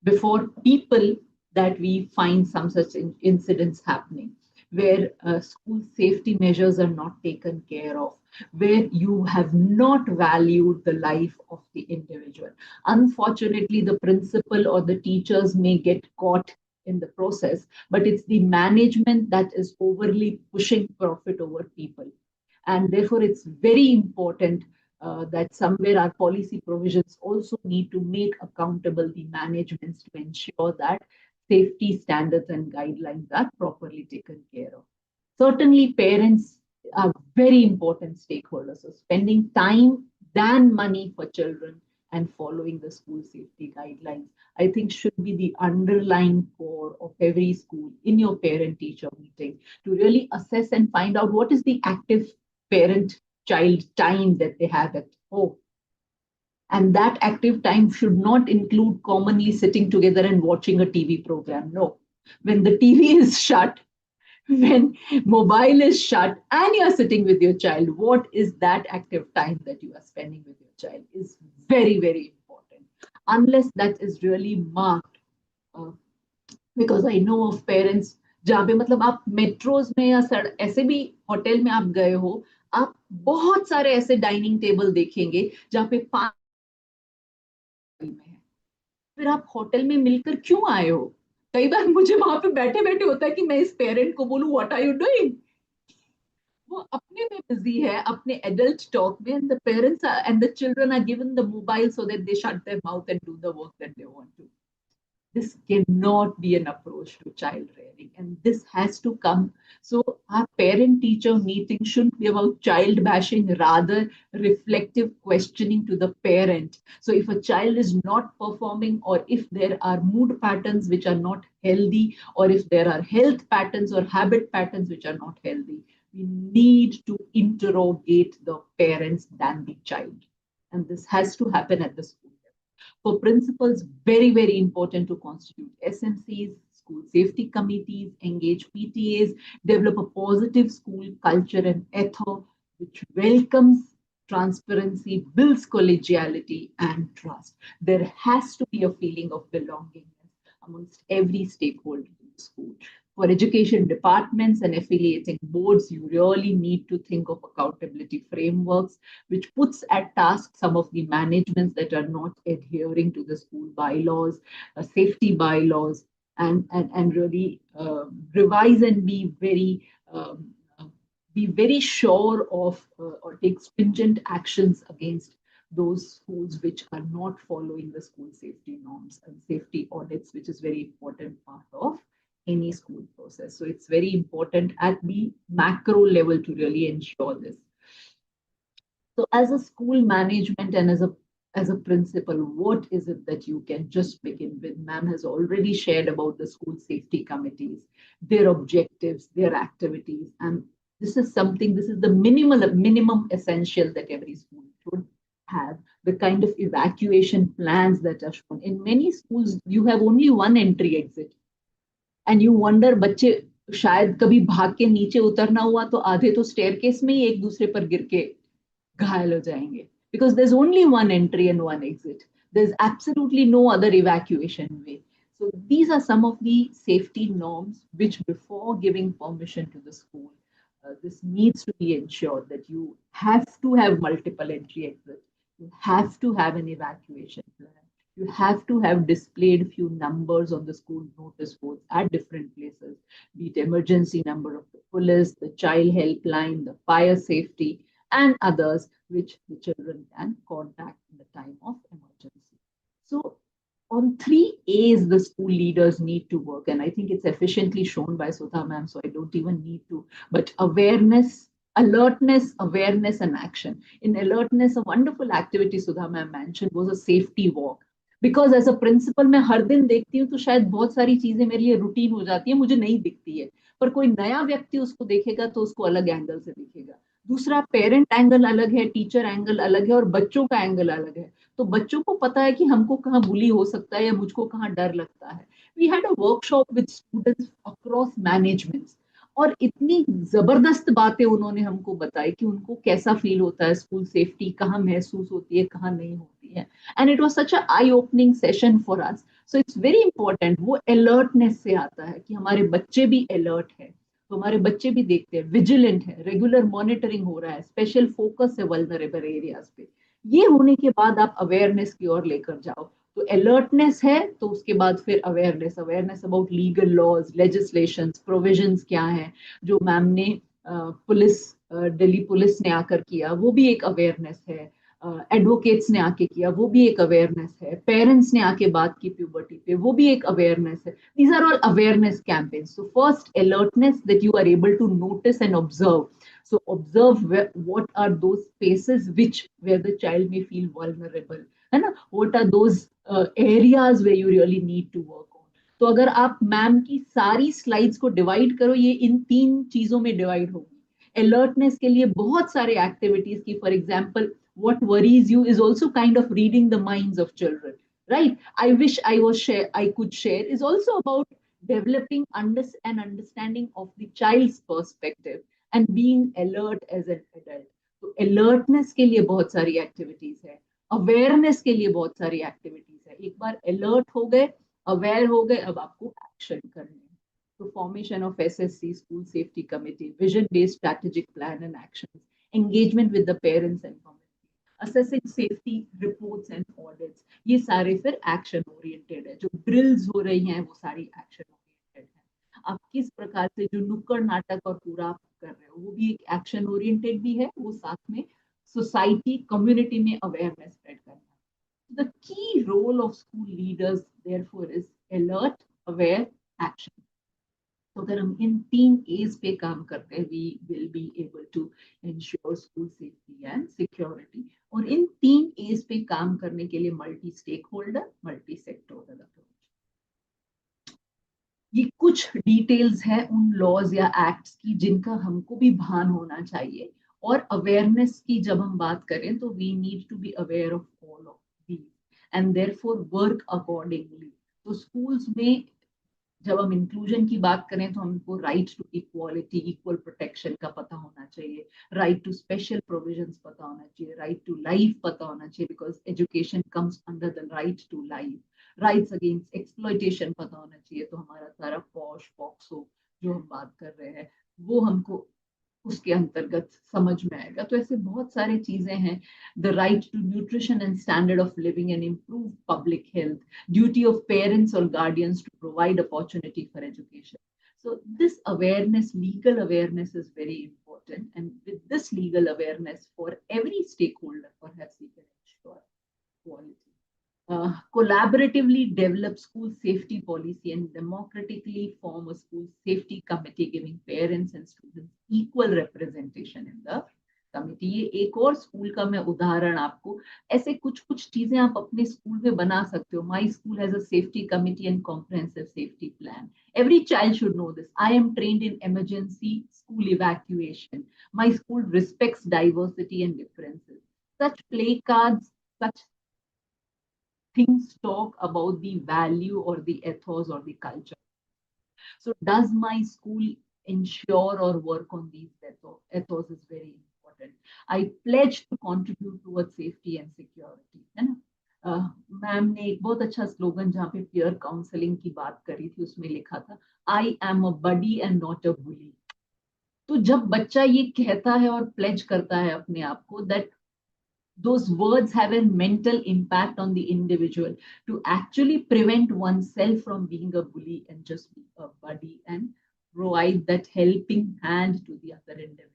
before people that we find some such incidents happening where school safety measures are not taken care of, where you have not valued the life of the individual. Unfortunately, the principal or the teachers may get caught in the process, but it's the management that is overly pushing profit over people. And therefore, it's very important that somewhere our policy provisions also need to make accountable the managements to ensure that safety standards and guidelines are properly taken care of. Certainly, parents are very important stakeholders. So, spending time than money for children and following the school safety guidelines, I think should be the underlying core of every school in your parent teacher meeting to really assess and find out what is the active parent child time that they have at home. And that active time should not include commonly sitting together and watching a TV program. No. When the TV is shut, when mobile is shut and you're sitting with your child, what is that active time that you are spending with your child is very, very important. Unless that is really marked, because I know of parents जहाँ पे मतलब आप metros में या ऐसे भी hotel में आप गए हो, आप बहुत सारे ऐसे डाइनिंग टेबल देखेंगे जहाँ पे 5 में है. फिर आप होटल में मिलकर क्यों आए हो? कई बार मुझे वहां पे बैठे बैठे होता है कि मैं इस पेरेंट को बोलूं व्हाट आर यू डूइंग. वो अपने में बिजी है अपने एडल्ट टॉक में, and the parents and the children are given the mobile so that they shut their mouth and do the work that they want to. This cannot be an approach to child rearing, and this has to come. So our parent teacher meeting shouldn't be about child bashing, rather reflective questioning to the parent. So if a child is not performing, or if there are mood patterns which are not healthy, or if there are health patterns or habit patterns which are not healthy, we need to interrogate the parents than the child, and this has to happen at the school. For principals, very, very important to constitute SMCs, school safety committees, engage PTAs, develop a positive school culture and ethos which welcomes transparency, builds collegiality and trust. There has to be a feeling of belongingness amongst every stakeholder in the school. For education departments and affiliating boards, you really need to think of accountability frameworks, which puts at task some of the managements that are not adhering to the school bylaws, safety bylaws, and really revise and be very sure of or take stringent actions against those schools which are not following the school safety norms and safety audits, which is very important part of any school process. So it's very important at the macro level to really ensure this. So as a school management and as a principal, what is it that you can just begin with? Ma'am has already shared about the school safety committees, their objectives, their activities, and this is the minimum essential that every school should have. The kind of evacuation plans that are shown. In many schools, you have only one entry exit. And you wonder बच्चे शायद कभी भाग के नीचे उतरना हुआ तो आधे तो स्टेयरकेस में ही एक दूसरे पर गिर के घायल हो जाएंगे, because there is only one entry and one exit. There's absolutely no other evacuation way. So these are some of the safety norms which, before giving permission to the school, this needs to be ensured that you have to have multiple entry exits. You have to have an evacuation plan. You have to have displayed few numbers on the school notice boards at different places, be it emergency number of the police, the child helpline, the fire safety, and others which the children can contact in the time of emergency. So on 3 A's, the school leaders need to work, and I think it's efficiently shown by Sudha ma'am, so I don't even need to. But awareness, alertness, awareness, and action. In alertness, a wonderful activity Sudha ma'am mentioned was a safety walk. Because as a principal मैं हर दिन देखती हूँ तो शायद बहुत सारी चीजें मेरे लिए रूटीन हो जाती है, मुझे नहीं दिखती है, पर कोई नया व्यक्ति उसको देखेगा तो उसको अलग एंगल से दिखेगा. दूसरा, पेरेंट एंगल अलग है, टीचर एंगल अलग है और बच्चों का एंगल अलग है. तो बच्चों को पता है कि हमको कहाँ बुली हो सकता है या मुझको कहाँ डर लगता है. We had a workshop with students across managements, और इतनी जबरदस्त बातें उन्होंने हमको बताई कि उनको कैसा फील होता है, स्कूल सेफ्टी कहाँ महसूस होती है, कहाँ नहीं होती है. And it was such a I opening session for us. So it's very important, वो अलर्टनेस से आता है कि हमारे बच्चे भी अलर्ट है, तो हमारे बच्चे भी देखते हैं, विजिलेंट है, रेगुलर मॉनिटरिंग हो रहा है, स्पेशल फोकस है वल्नरेबल एरियाज पे. ये होने के बाद आप अवेयरनेस की ओर लेकर जाओ. तो अलर्टनेस है तो उसके बाद फिर awareness, awareness about legal laws, legislations, provisions क्या है, जो मैम ने पुलिस, दिल्ली पुलिस ने आकर किया वो भी एक अवेयरनेस है, एडवोकेट्स ने आके किया वो भी एक अवेयरनेस है, पेरेंट्स ने आके बात की प्यूबर्टी पे वो भी एक अवेयरनेस है. These are all awareness campaigns. So first alertness, that you are able to notice and observe. So observe what are those spaces which where the child may feel vulnerable, है ना? What are those areas where you really need to work on. तो अगर आप ma'am की सारी slides को divide करो, ये इन 3 चीजों में डिवाइड होगी. अलर्टनेस के लिए बहुत सारे एक्टिविटीज की, for example what worries you is also kind of reading the minds of children, right? I wish I could share is also about developing an understanding of the child's perspective and being alert as an adult. तो alertness के लिए बहुत सारी activities है, awareness के लिए बहुत सारी एक्टिविटीज है. एक बार अलर्ट हो गए, अवेयर हो गए, अब आपको एक्शन करने हैं. तो formation of SSC, school safety committee, vision based strategic plan and action, engagement with the parents and community, assessing safety reports and audits, ये सारे फिर एक्शन ओरिएंटेड है. जो ड्रिल्स हो रही हैं वो सारी एक्शन ओरिएंटेड है. आप किस प्रकार से जो नुक्कड़ नाटक और पूरा आप कर रहे हो वो भी एक एक्शन ओरिएंटेड भी है, वो साथ में सोसाइटी कम्युनिटी में अवेयरनेस स्प्रेड करना. The key role of school leaders therefore is alert, aware, action. तो अगर हम इन 3 A's पे काम करते हैं, we will be able to ensure school safety and security. और इन 3 A's पे काम करने के लिए multi stake holder, multi sectoral approach. ये कुछ डिटेल्स हैं उन लॉज या एक्ट्स की जिनका हमको भी भान होना चाहिए. और अवेयरनेस की जब हम बात करें तो we need to be aware of all of these and therefore work accordingly. तो स्कूल्स में जब हम इंक्लूजन की बात करें तो हमको right to equality, equal protection का पता होना चाहिए, राइट टू स्पेशल प्रोविजंस पता होना चाहिए, राइट टू लाइफ पता होना चाहिए, because education comes under the right to life, rights against exploitation पता होना चाहिए. तो हमारा सारा पॉश पॉक्सो जो हम बात कर रहे हैं वो हमको उसके अंतर्गत समझ में आएगा. तो ऐसे बहुत सारे चीजें हैं. The right to nutrition and standard of living and improve public health, duty of parents or guardians to provide opportunity for education. So this awareness, legal awareness is very important, and with this legal awareness for every stakeholder, perhaps we can ensure quality. Collaboratively develop school safety policy and democratically form a school safety committee, giving parents and students equal representation in the committee. ये एक और school का मैं उदाहरण आपको, ऐसे कुछ कुछ चीजें आप अपने स्कूल में बना सकते हो. My school has a safety committee and comprehensive safety plan. Every child should know this. I am trained in emergency school evacuation. My school respects diversity and differences. Such play cards, such things talk about the value or the ethos or the culture. So does my school ensure or work on these ethos? Ethos is very important. I pledge to contribute towards safety and security. Ma'am ने एक बहुत अच्छा slogan जहाँ पे peer counselling की बात करी थी, उसमें लिखा था, I am a buddy and not a bully. तो जब बच्चा ये कहता है और प्लेज करता है अपने आप को, that those words have a mental impact on the individual to actually prevent oneself from being a bully and just be a buddy and provide that helping hand to the other individual.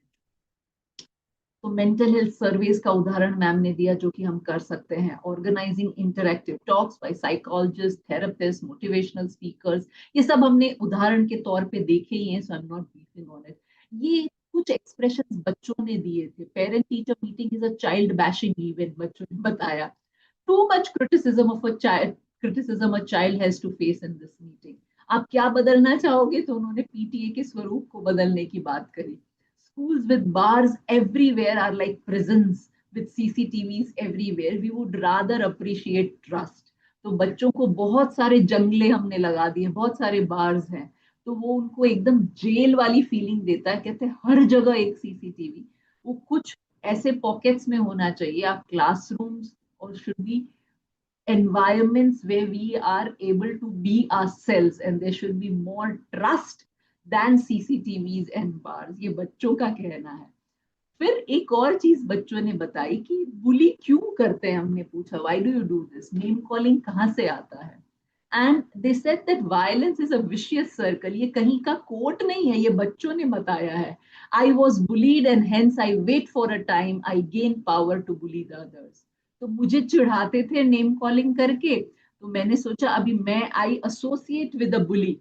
तो mental health surveys का उदाहरण ma'am ने दिया जो कि हम कर सकते हैं, organising interactive talks by psychologist, therapist, motivational speakers, ये सब हमने उदाहरण के तौर पे देखे ही हैं, so I am not briefing on it. ये कुछ एक्सप्रेशंस बच्चों ने दिए थे। Parent teacher meeting is a child bashing event, बच्चों ने बताया। Too much criticism a child has to face in this meeting. आप क्या बदलना चाहोगे? तो उन्होंने पीटीए के स्वरूप को बदलने की बात करी। Schools with bars everywhere are like prisons with CCTVs everywhere. We would rather appreciate trust. तो बच्चों को बहुत सारे जंगले हमने लगा दिए, बहुत सारे बार्स हैं, तो वो उनको एकदम जेल वाली फीलिंग देता है। कहते हैं हर जगह एक सीसीटीवी। वो कुछ ऐसे पॉकेट्स में होना चाहिए। आप क्लासरूम्स और should be environments where we are able to be ourselves, and there should be more trust than CCTVs and bars. ये बच्चों का कहना है। फिर एक और चीज बच्चों ने बताई कि बुली क्यों करते हैं। हमने पूछा why do you do this, name calling कहाँ से आता है। And they said that violence is a vicious circle. ये कहीं का कोट नहीं है, ये बच्चों ने बताया है। I was bullied and hence I wait for a time I gain power to bully the others. तो मुझे चिढ़ाते थे नेम कॉलिंग करके, तो मैंने सोचा अभी मैं I associate with a bully.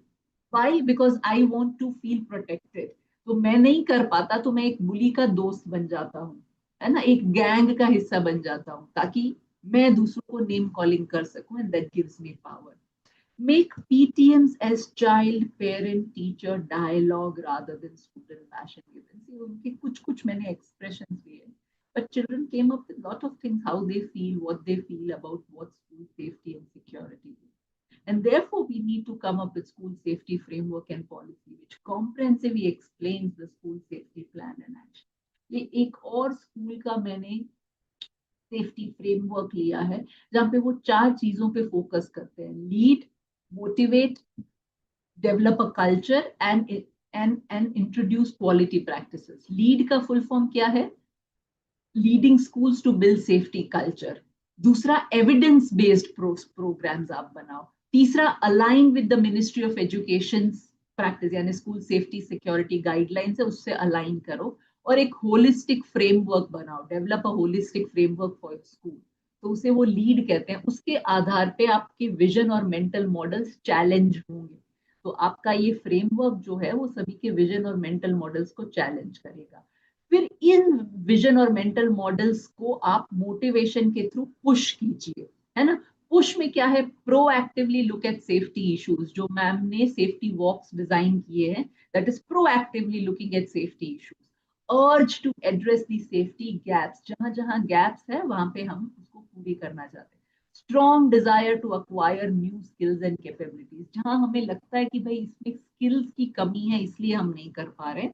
Why? Because I want to feel protected. तो मैं नहीं कर पाता तो मैं एक बुली का दोस्त बन जाता हूँ, है ना, एक गैंग का हिस्सा बन जाता हूँ, ताकि मैं दूसरों को नेम कॉलिंग कर सकूं, and that gives me power. Make PTMs as child parent teacher dialogue rather than student passion events. ये उनके कुछ कुछ मैंने expressions लिए, but children came up with lot of things, how they feel, what they feel about what school safety and security is. And therefore, we need to come up with school safety framework and policy, which comprehensively explains the school safety plan and action. ये एक और school का मैंने safety framework लिया है, जहाँ पे वो चार चीजों पे फोकस करते हैं: lead, motivate, develop a culture and introduce quality practices. Lead का फुल फॉर्म क्या है? Leading schools to build safety culture. दूसरा, एविडेंस बेस्ड प्रोग्राम्स आप बनाओ। तीसरा, align with the ministry of education practice, यानी स्कूल सेफ्टी सिक्योरिटी गाइडलाइंस है उससे अलाइन करो। और एक होलिस्टिक फ्रेमवर्क बनाओ, develop a holistic framework for school. तो उसे वो लीड कहते हैं। उसके आधार पे आपके विजन और मेंटल मॉडल्स चैलेंज होंगे। तो आपका ये फ्रेमवर्क जो है वो सभी के विजन और मेंटल मॉडल्स को चैलेंज करेगा। फिर इन विजन और मेंटल मॉडल्स को आप मोटिवेशन के थ्रू पुश कीजिए, है ना। पुश में क्या है? Proactively look at safety issues. जो मैम ने सेफ्टी वॉक्स डिजाइन किए हैं, that is proactively looking at safety issues. Urge to address the safety gaps, जहां जहां गैप्स है वहां पे हम उसको पूरी करना चाहते हैं। Strong desire to acquire new skills and capabilities, जहां हमें लगता है कि भाई इसमें स्किल्स की कमी है इसलिए हम नहीं कर पा रहे,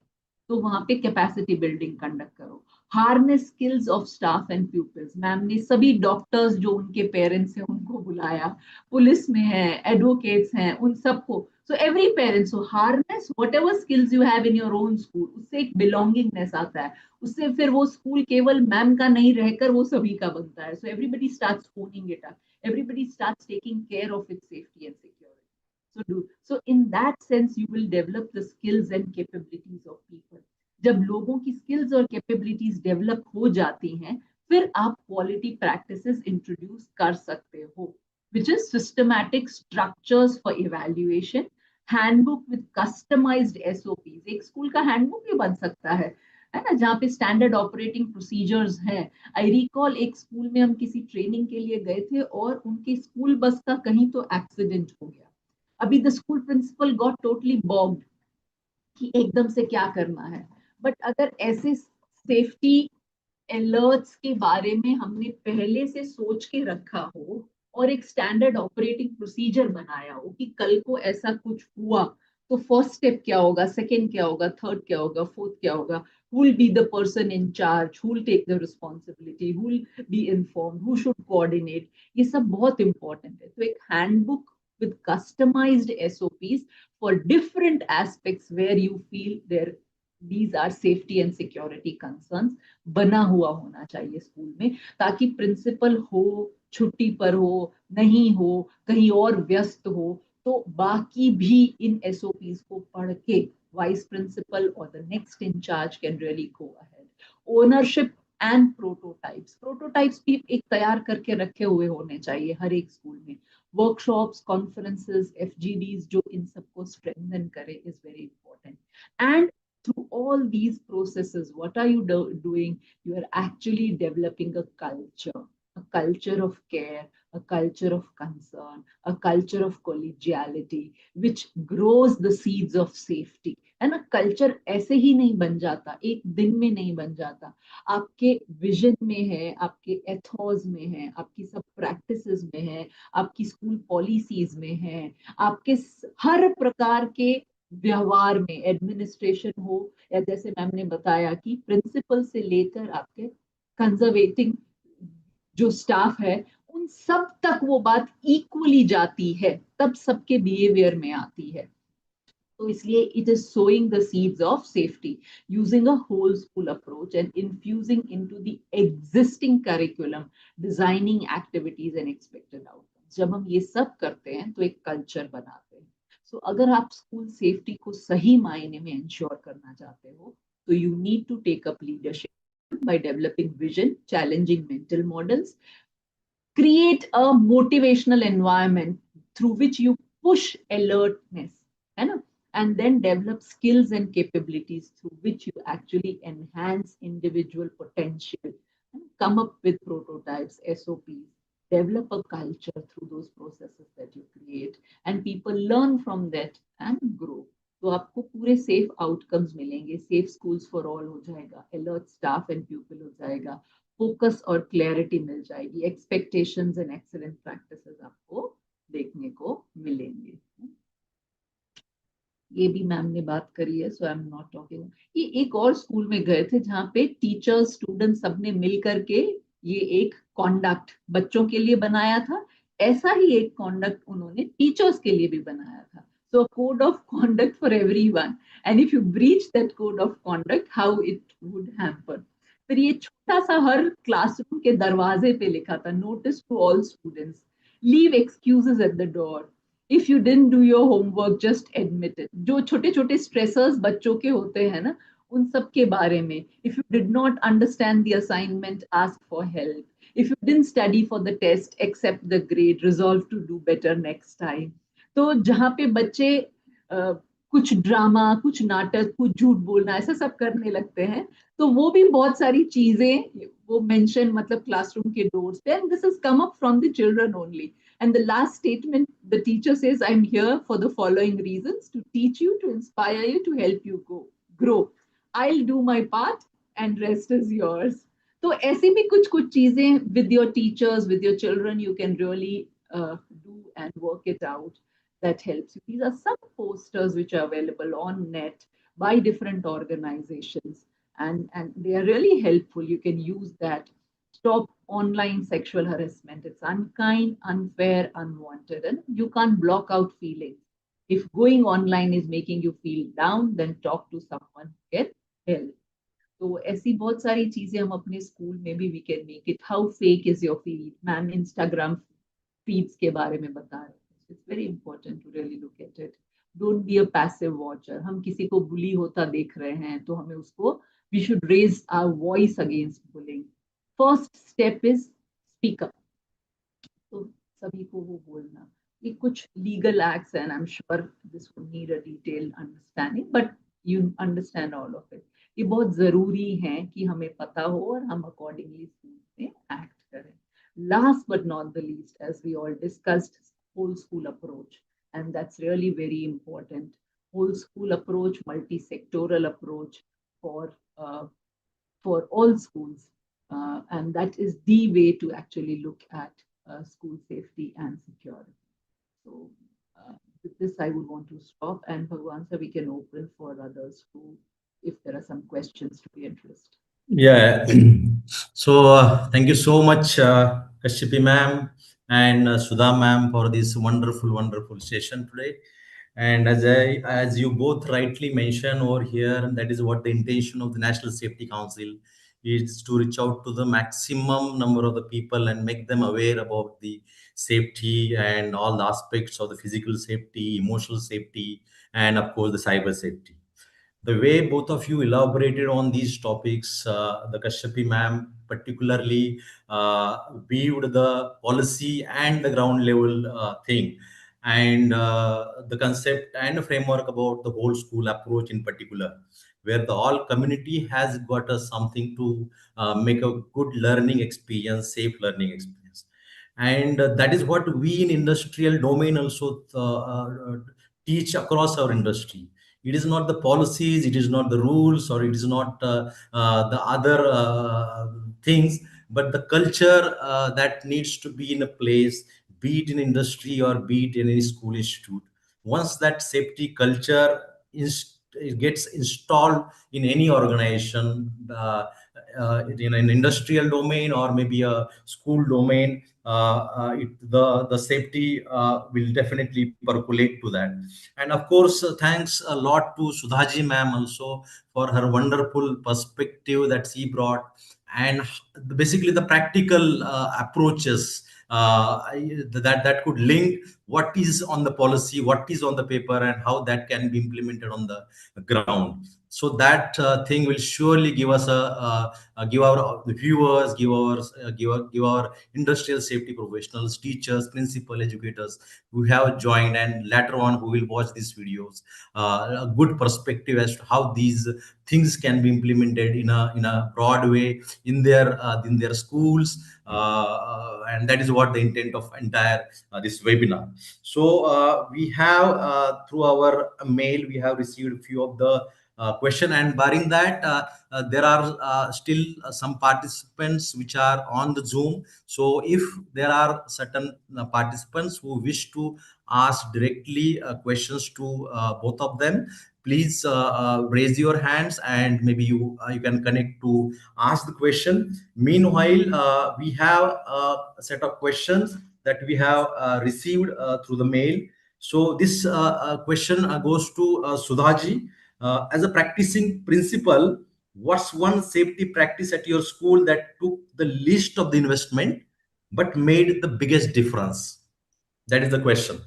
तो वहां पे कैपेसिटी बिल्डिंग कंडक्ट करो। Harness skills of staff and pupils, ma'am ने सभी डॉक्टर्स जो उनके पेरेंट्स हैं उनको बुलाया, पुलिस में है, एडवोकेट्स हैं, उन सबको। So every parents, so harness what ever skills you have in your own school. उससे एक बिलोंगिंगनेस आता है, उससे फिर वो स्कूल केवल मैम का नहीं रहकर वो सभी का बनता है। So everybody starts owning it up, everybody starts taking care of its safety and security. So in that sense you will develop the skills and capabilities of people. जब लोगों की skills और capabilities develop हो जाती हैं, फिर आप quality practices introduce कर सकते हो, which is systematic structures for evaluation, handbook with customized SOPs. एक स्कूल का हैंडबुक भी बन सकता है ना, जहाँ पे स्टैंडर्ड ऑपरेटिंग प्रोसीजर्स हैं। आई रिकॉल एक स्कूल में हम किसी ट्रेनिंग के लिए गए थे और उनकी स्कूल बस का कहीं तो एक्सीडेंट हो गया। अभी the school principal got totally bogged कि एकदम से क्या करना है। बट अगर ऐसे सेफ्टी अलर्ट्स के बारे में हमने पहले से सोच के रखा हो और एक स्टैंडर्ड ऑपरेटिंग प्रोसीजर बनाया हो कि कल को ऐसा कुछ हुआ तो फर्स्ट स्टेप क्या होगा, सेकंड क्या होगा, थर्ड क्या होगा, फोर्थ क्या होगा, who will be the person in charge, who will take the responsibility, who will be informed, who should coordinate, ये सब बहुत इंपॉर्टेंट है। तो एक handbook with customized SOPs for different aspects where you feel there these are safety and security concerns बना हुआ होना चाहिए स्कूल में, ताकि प्रिंसिपल हो, छुट्टी पर हो, नहीं हो, कहीं और व्यस्त हो, तो बाकी भी इन SOPs को पढ़ के वाइस प्रिंसिपल और the next in charge can really go ahead. Ownership and prototypes भी एक तैयार करके रखे हुए होने चाहिए हर एक स्कूल में। वर्कशॉप्स, कॉन्फ्रेंसेस, FGDs जो इन सबको स्ट्रेंथन करे is very important. And through all these processes, what are you doing? You are actually developing a culture of care, a culture of concern, a culture of collegiality, which grows the seeds of safety. है ना, culture ऐसे ही नहीं बन जाता, एक दिन में नहीं बन जाता, आपके विजन में है, आपके एथोस में है, आपकी सब प्रैक्टिसेस में है, आपकी स्कूल पॉलिसीज में है, आपके हर प्रकार के व्यवहार में, एडमिनिस्ट्रेशन हो या जैसे मैम ने बताया कि प्रिंसिपल से लेकर आपके कंजर्वेटिंग जो स्टाफ है, उन सब तक वो बात इक्वली जाती है, तब सबके बिहेवियर में आती है। तो इसलिए it is sowing the seeds of safety using a whole school approach and infusing into the existing curriculum, designing activities and expected outcomes. जब हम ये सब करते हैं तो एक कल्चर बनाते हैं। सो अगर आप स्कूल सेफ्टी को सही मायने में इंश्योर करना चाहते हो, तो you need to take up leadership by developing vision, challenging mental models, create a motivational environment through which you push alertness, है ना, and then develop skills and capabilities through which you actually enhance individual potential, and come up with prototypes, SOPs, develop a culture through those processes that you create, and people learn from that and grow. तो आपको पूरे safe outcomes मिलेंगे, safe schools for all हो जाएगा, alert staff and people हो जाएगा, focus और clarity मिल जाएगी, एक्सपेक्टेशंस एंड एक्सीलेंट प्रैक्टिसेस आपको देखने को मिलेंगे। ये भी मैम ने बात करी है, सो आई एम नॉट टॉकिंग। ये एक और स्कूल में गए थे जहाँ पे टीचर्स, स्टूडेंट्स सबने मिल करके ये एक कॉन्डक्ट बच्चों के लिए बनाया था, ऐसा ही एक कॉन्डक्ट उन्होंने टीचर्स के लिए भी बनाया था। So a code of conduct for everyone, and if you breach that code of conduct, how it would hamper. फिर ये छोटा सा हर क्लासरूम के दरवाजे पे लिखा था, notice to all students, leave excuses at the door, if you didn't do your homework just admit it. जो छोटे छोटे स्ट्रेसर्स बच्चों के होते हैं ना, उन सब के बारे में, if you did not understand the assignment ask for help, if you didn't study for the test accept the grade, resolve to do better next time. तो जहाँ पे बच्चे कुछ ड्रामा, कुछ नाटक, कुछ झूठ बोलना, ऐसा सब करने लगते हैं, तो वो भी बहुत सारी चीजें वो मेंशन मतलब क्लासरूम के डोर्स पे, and this has come up from the children only. And the last statement, the teacher says, I'm here for the following reasons: to teach you, to inspire you, to help you grow. I'll do my part and rest is yours. तो ऐसी भी कुछ कुछ चीजें with your teachers, with your children, you can really do and work it out. That helps you. These are some posters which are available on net by different organizations, and they are really helpful. You can use that. Stop online sexual harassment. It's unkind, unfair, unwanted, and you can't block out feelings. If going online is making you feel down, then talk to someone, get help. तो ऐसी बहुत सारी चीजें हम अपने school में भी we can make it. How fake is your feed, ma'am Instagram feeds के बारे में बता रहे हैं, it's very important to really look at it. Don't be a passive watcher. हम किसी को बुली होता देख रहे हैं तो हमें उसको, we should raise our voice against bullying. First step is speak up. तो सभी को वो बोलना, ये कुछ legal acts and I am sure this would need a detailed understanding, but you understand all of it. ये बहुत जरूरी है कि हमें पता हो और हम अकॉर्डिंगली स्कूल में एक्ट करें। Last but not the least, as we all discussed, whole school approach, and that's really very important. Whole school approach, multi-sectoral approach for uh, for all schools, and that is the way to actually look at school safety and security. So with this, I would want to stop, and Bhagwan sir, we can open for others who, if there are some questions to be addressed. Yeah. So thank you so much, Kashyapi ma'am and Sudha ma'am, for this wonderful, wonderful session today. And as you both rightly mentioned over here, that is what the intention of the National Safety Council is, to reach out to the maximum number of the people and make them aware about the safety and all the aspects of the physical safety, emotional safety, and of course the cyber safety. The way both of you elaborated on these topics, the Kashyapi ma'am particularly viewed the policy and the ground level thing, and the concept and framework about the whole school approach in particular, where the all community has got us something to make a good learning experience, safe learning experience. And that is what we in industrial domain also teach across our industry. It is not the policies, it is not the rules, or it is not the other things, but the culture that needs to be in a place, be it in industry or be it in any school institute. Once that safety culture it gets installed in any organization, in an industrial domain or maybe a school domain, the safety will definitely percolate to that. And of course, thanks a lot to Sudhaji ma'am also for her wonderful perspective that she brought, and basically the practical approaches that could link what is on the policy, what is on the paper, and how that can be implemented on the ground. So that thing will surely give us give our viewers, give our industrial safety professionals, teachers, principal, educators who have joined and later on who will watch these videos a good perspective as to how these things can be implemented in a broad way in their schools, and that is what the intent of entire this webinar. So we have through our mail we have received a few of the question, and barring that there are still some participants which are on the Zoom. So if there are certain participants who wish to ask directly questions to both of them, please raise your hands and maybe you can connect to ask the question. Meanwhile, we have a set of questions that we have received through the mail. So this question goes to Sudhaji. As a practicing principal, what's one safety practice at your school that took the least of the investment but made the biggest difference? That is the question.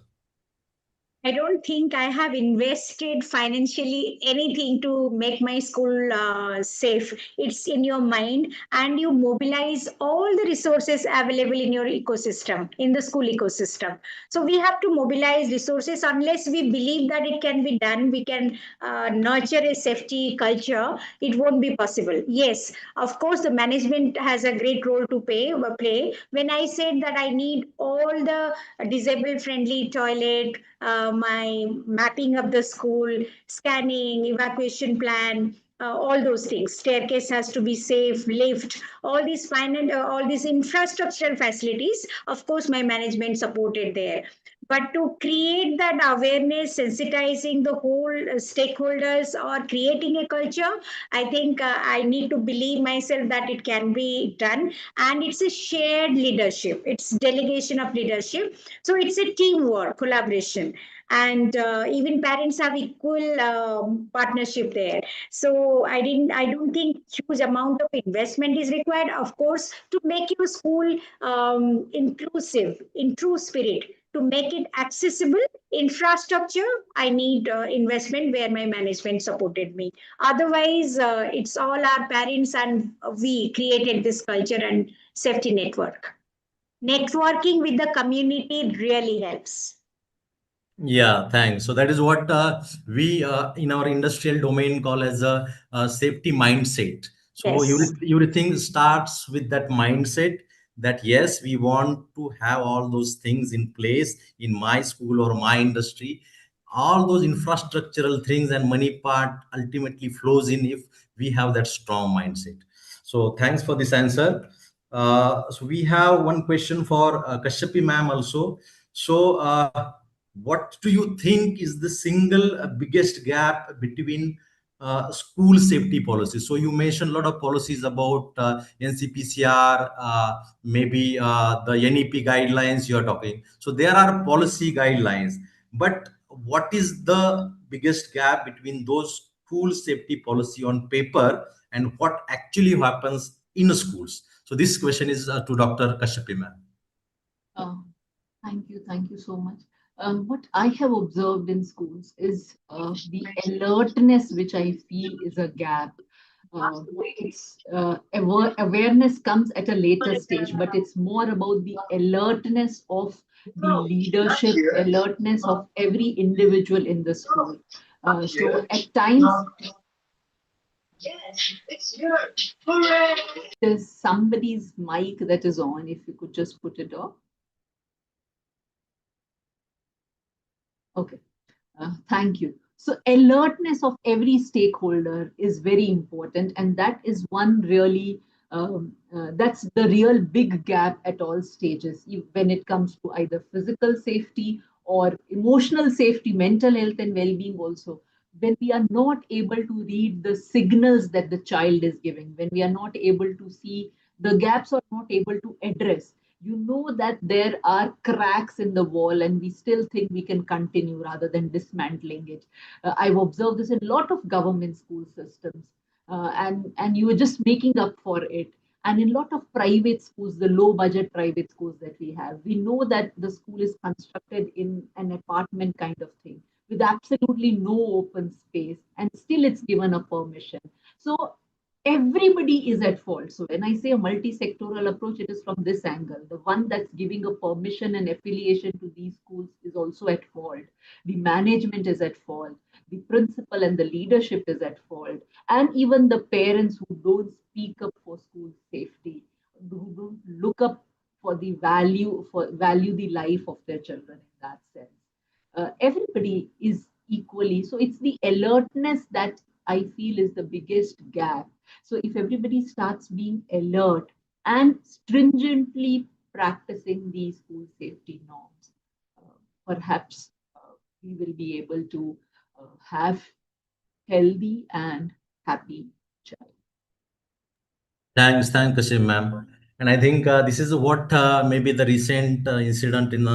I don't think I have invested financially anything to make my school safe. It's in your mind, and you mobilize all the resources available in your ecosystem, in the school ecosystem. So we have to mobilize resources. Unless we believe that it can be done, we can nurture a safety culture, it won't be possible. Yes, of course, the management has a great role to play. When I said that I need all the disabled friendly toilet, my mapping of the school, scanning, evacuation plan, all those things. Staircase has to be safe, lift, all these all these infrastructural facilities. Of course, my management supported there. But to create that awareness, sensitizing the whole stakeholders or creating a culture, I think I need to believe myself that it can be done. And it's a shared leadership. It's delegation of leadership. So it's a teamwork, collaboration, and even parents have equal partnership there. So I don't think huge amount of investment is required. Of course, to make your school inclusive, in true spirit, to make it accessible, infrastructure, I need investment where my management supported me. Otherwise, it's all our parents, and we created this culture and safety network. Networking with the community really helps. Yeah, thanks. So that is what we in our industrial domain call as a safety mindset. So Yes. everything starts with that mindset that yes, we want to have all those things in place in my school or my industry. All those infrastructural things and money part ultimately flows in if we have that strong mindset. So thanks for this answer. So we have one question for Kashyapi ma'am also. So what do you think is the single biggest gap between school safety policies? So you mentioned a lot of policies about NCPCR, maybe the NEP guidelines you are talking. So there are policy guidelines, but what is the biggest gap between those school safety policy on paper and what actually happens in schools? So this question is to Dr. Kashyapi ma'am. Uh, thank you so much. What I have observed in schools is the alertness, which I feel is a gap. Awareness comes at a later stage, but it's more about the alertness of the leadership, alertness of every individual in the school. So at times, there's somebody's mic that is on. If you could just put it off. Okay. Thank you. So, alertness of every stakeholder is very important, and that is one really that's the real big gap at all stages when it comes to either physical safety or emotional safety, mental health, and well-being. Also, when we are not able to read the signals that the child is giving, when we are not able to see the gaps or not able to address, you know that there are cracks in the wall and we still think we can continue rather than dismantling it. I've observed this in a lot of government school systems, and you are just making up for it. And in a lot of private schools, the low budget private schools that we have, we know that the school is constructed in an apartment kind of thing with absolutely no open space, and still it's given a permission. So everybody is at fault. So when I say a multi-sectoral approach, it is from this angle. The one that's giving a permission and affiliation to these schools is also at fault. The management is at fault. The principal and the leadership is at fault. And even the parents who don't speak up for school safety, who don't look up for the value the life of their children in that sense. Everybody is equally. So it's the alertness that I feel is the biggest gap. So if everybody starts being alert and stringently practicing these school safety norms, perhaps we will be able to have healthy and happy child. Thanks, Kashim, ma'am. And I think this is what maybe the recent incident in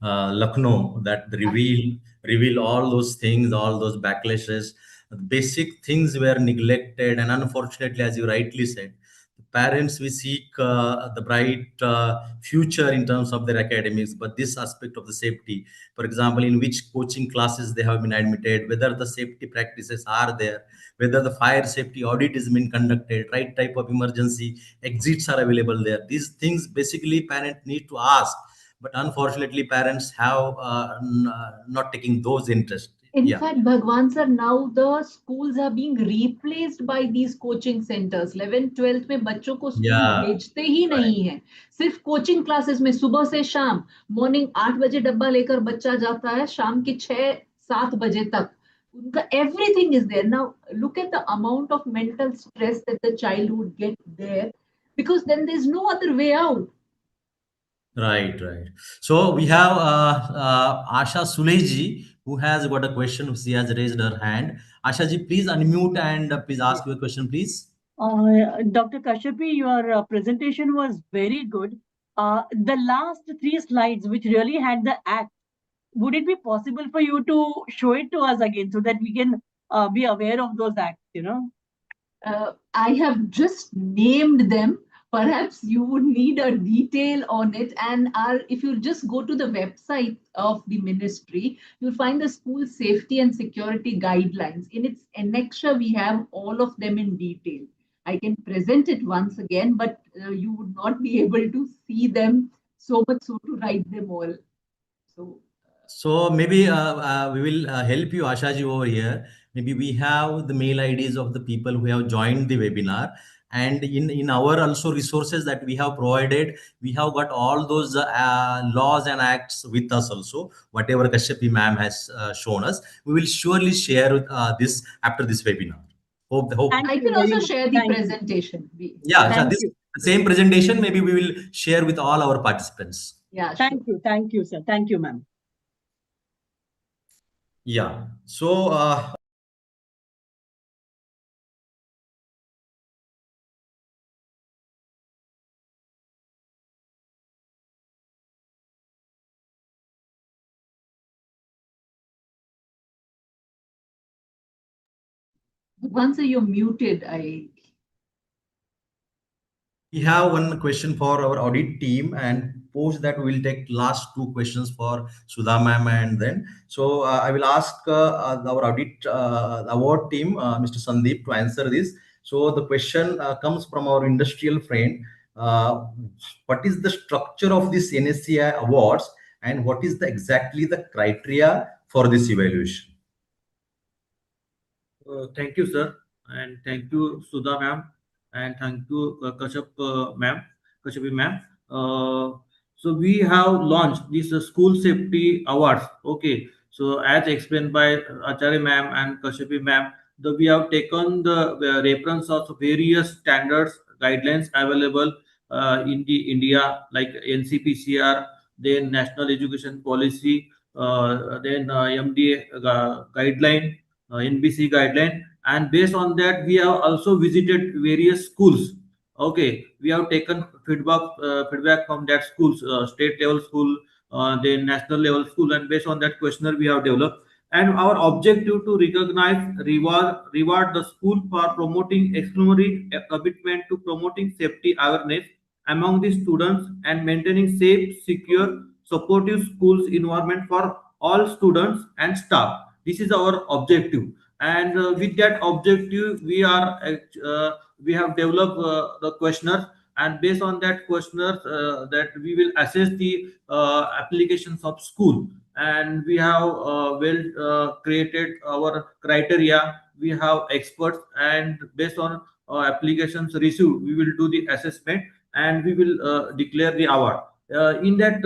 Lucknow that reveal all those things, all those backlashes. Basic things were neglected, and unfortunately, as you rightly said, the parents we seek the bright future in terms of their academics, but this aspect of the safety, for example, in which coaching classes they have been admitted, whether the safety practices are there, whether the fire safety audit is being conducted, right type of emergency exits are available there. These things basically parents need to ask, but unfortunately parents have not taking those interest. In Yeah, fact, Bhagwan sir, now the schools are being replaced by these coaching centers. 11th 12th में बच्चों को school yeah, भेजते ही right, नहीं है, सिर्फ coaching classes में सुबह से शाम, मॉर्निंग 8 बजे डब्बा लेकर बच्चा जाता है, शाम के 6 7 बजे तक उनका everything is there. Now look at the amount of mental stress that the child would get there, because then there's no other way out. right. So we have Asha Suleji who has got a question. She has raised her hand. Asha ji, please unmute and please ask your question, please. Dr. Kashyapi, your presentation was very good. The last three slides, which really had the act, would it be possible for you to show it to us again so that we can be aware of those acts, I have just named them. Perhaps you would need a detail on it. And if you just go to the website of the ministry, you'll find the school safety and security guidelines. In its annexure, we have all of them in detail. I can present it once again, but you would not be able to see them so much so to write them all. So So maybe we will help you, Ashaji, over here. Maybe we have the mail IDs of the people who have joined the webinar, and in our also resources that we have provided, we have got all those laws and acts with us also. Whatever Kashyapi ma'am has shown us, we will surely share this after this webinar. Hope. Thank I you can very also much. share the Thank you. presentation. Yeah, so Thank this you. same presentation maybe we will share with all our participants. Yeah, sure. Thank you, sir. Thank you, ma'am. Yeah. So Once you're muted, I. we have one question for our audit team, and post that we will take last two questions for Sudha ma'am, and then so I will ask our audit award team, Mr. Sandeep, to answer this. So the question comes from our industrial friend. What is the structure of this NSCI awards, and what is the exactly the criteria for this evaluation? Thank you, sir, and thank you, Sudha ma'am, and thank you, Kashapi ma'am. So we have launched this school safety awards. Okay, so as explained by Acharya ma'am and Kashapi ma'am, we have taken the reference of various standards guidelines available in the India, like NCPCR, then National Education Policy, then MDA guideline, NBC guideline, and based on that, we have also visited various schools. Okay, we have taken feedback from that schools, state level school, then national level school, and based on that questionnaire we have developed. And our objective to recognize, reward the school for promoting exemplary commitment to promoting safety awareness among the students and maintaining safe, secure, supportive schools environment for all students and staff. This is our objective, and with that objective we have developed the questionnaire, and based on that questionnaire that we will assess the applications of school, and we have created our criteria. We have experts, and based on applications received, we will do the assessment, and we will declare the award. In that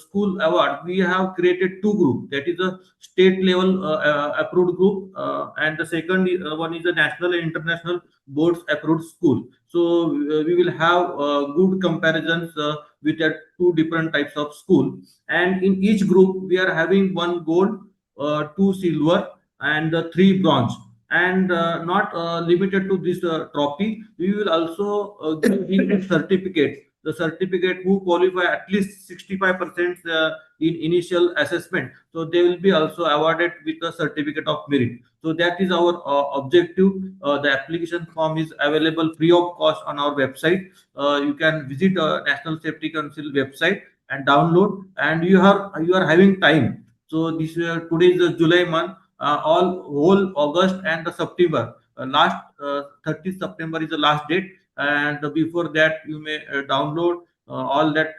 school award, we have created two groups. That is a state level approved group, and the second one is a national and international boards approved school. So we will have good comparisons with two different types of school, and in each group we are having one gold, two silver, and three bronze. And not limited to this trophy, we will also give a certificate. The certificate who qualify at least 65% in initial assessment, so they will be also awarded with a certificate of merit. So that is our objective. The application form is available free of cost on our website. You can visit National Safety Council website and download, and you are having time. So this today is the July month, all whole August and the September. Last 30th September is the last date, and before that you may download all that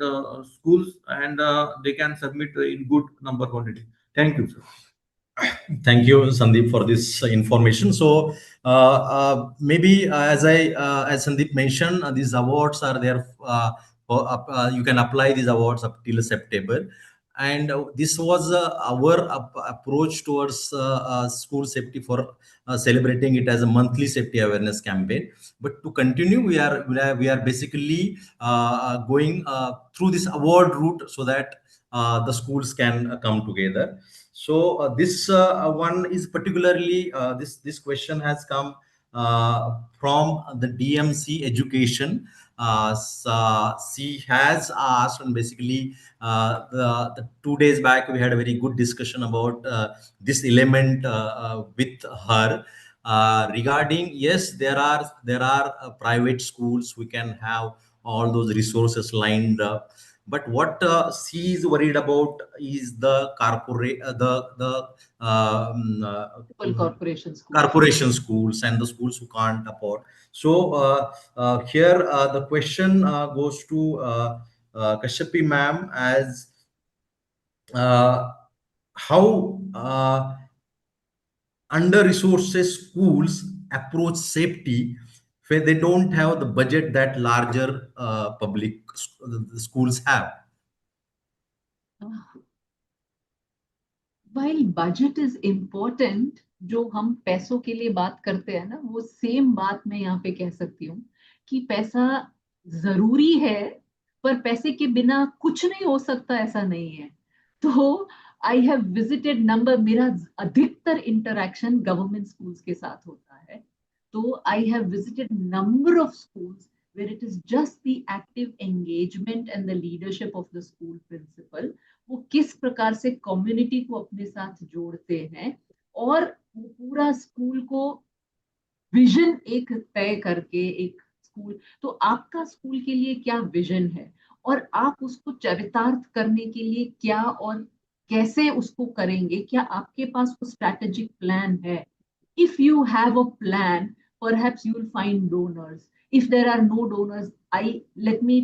schools, and they can submit in good number quantity. Thank you, sir. Thank you, Sandeep, for this information. So, maybe as Sandeep mentioned, these awards are there. You can apply these awards up till September, and this was our approach towards school safety for celebrating it as a monthly safety awareness campaign. But to continue, we are basically going through this award route so that the schools can come together. So this one is particularly this question has come from the DMC Education. She has asked, and basically the 2 days back we had a very good discussion about this element with her. Regarding, yes, there are private schools, we can have all those resources lined up, but what she is worried about is the corporate Corporation schools. corporation schools and the schools who can't afford. So here the question goes to Kashyapi ma'am, as how under resources schools approach safety where they don't have the budget that larger public schools have. While budget is important, जो हम पैसों के लिए बात करते हैं ना, वो सेम बात मैं यहाँ पे कह सकती हूँ कि पैसा जरूरी है, पर पैसे के बिना कुछ नहीं हो सकता, ऐसा नहीं है. तो आई हैव विजिटेड नंबर, मेरा अधिकतर इंटरेक्शन गवर्नमेंट स्कूल्स के साथ होता है, तो I have visited number of schools where it is just the active engagement and the leadership of the school principal, वो किस प्रकार से कम्युनिटी को अपने साथ जोड़ते हैं और वो पूरा स्कूल को विजन एक तय करके एक स्कूल, तो आपका स्कूल के लिए क्या विजन है और आप उसको चरितार्थ करने के लिए क्या और कैसे उसको करेंगे, क्या आपके पास वो स्ट्रैटेजिक प्लान है? If you have a plan, perhaps you will find donors. If there are no donors, let me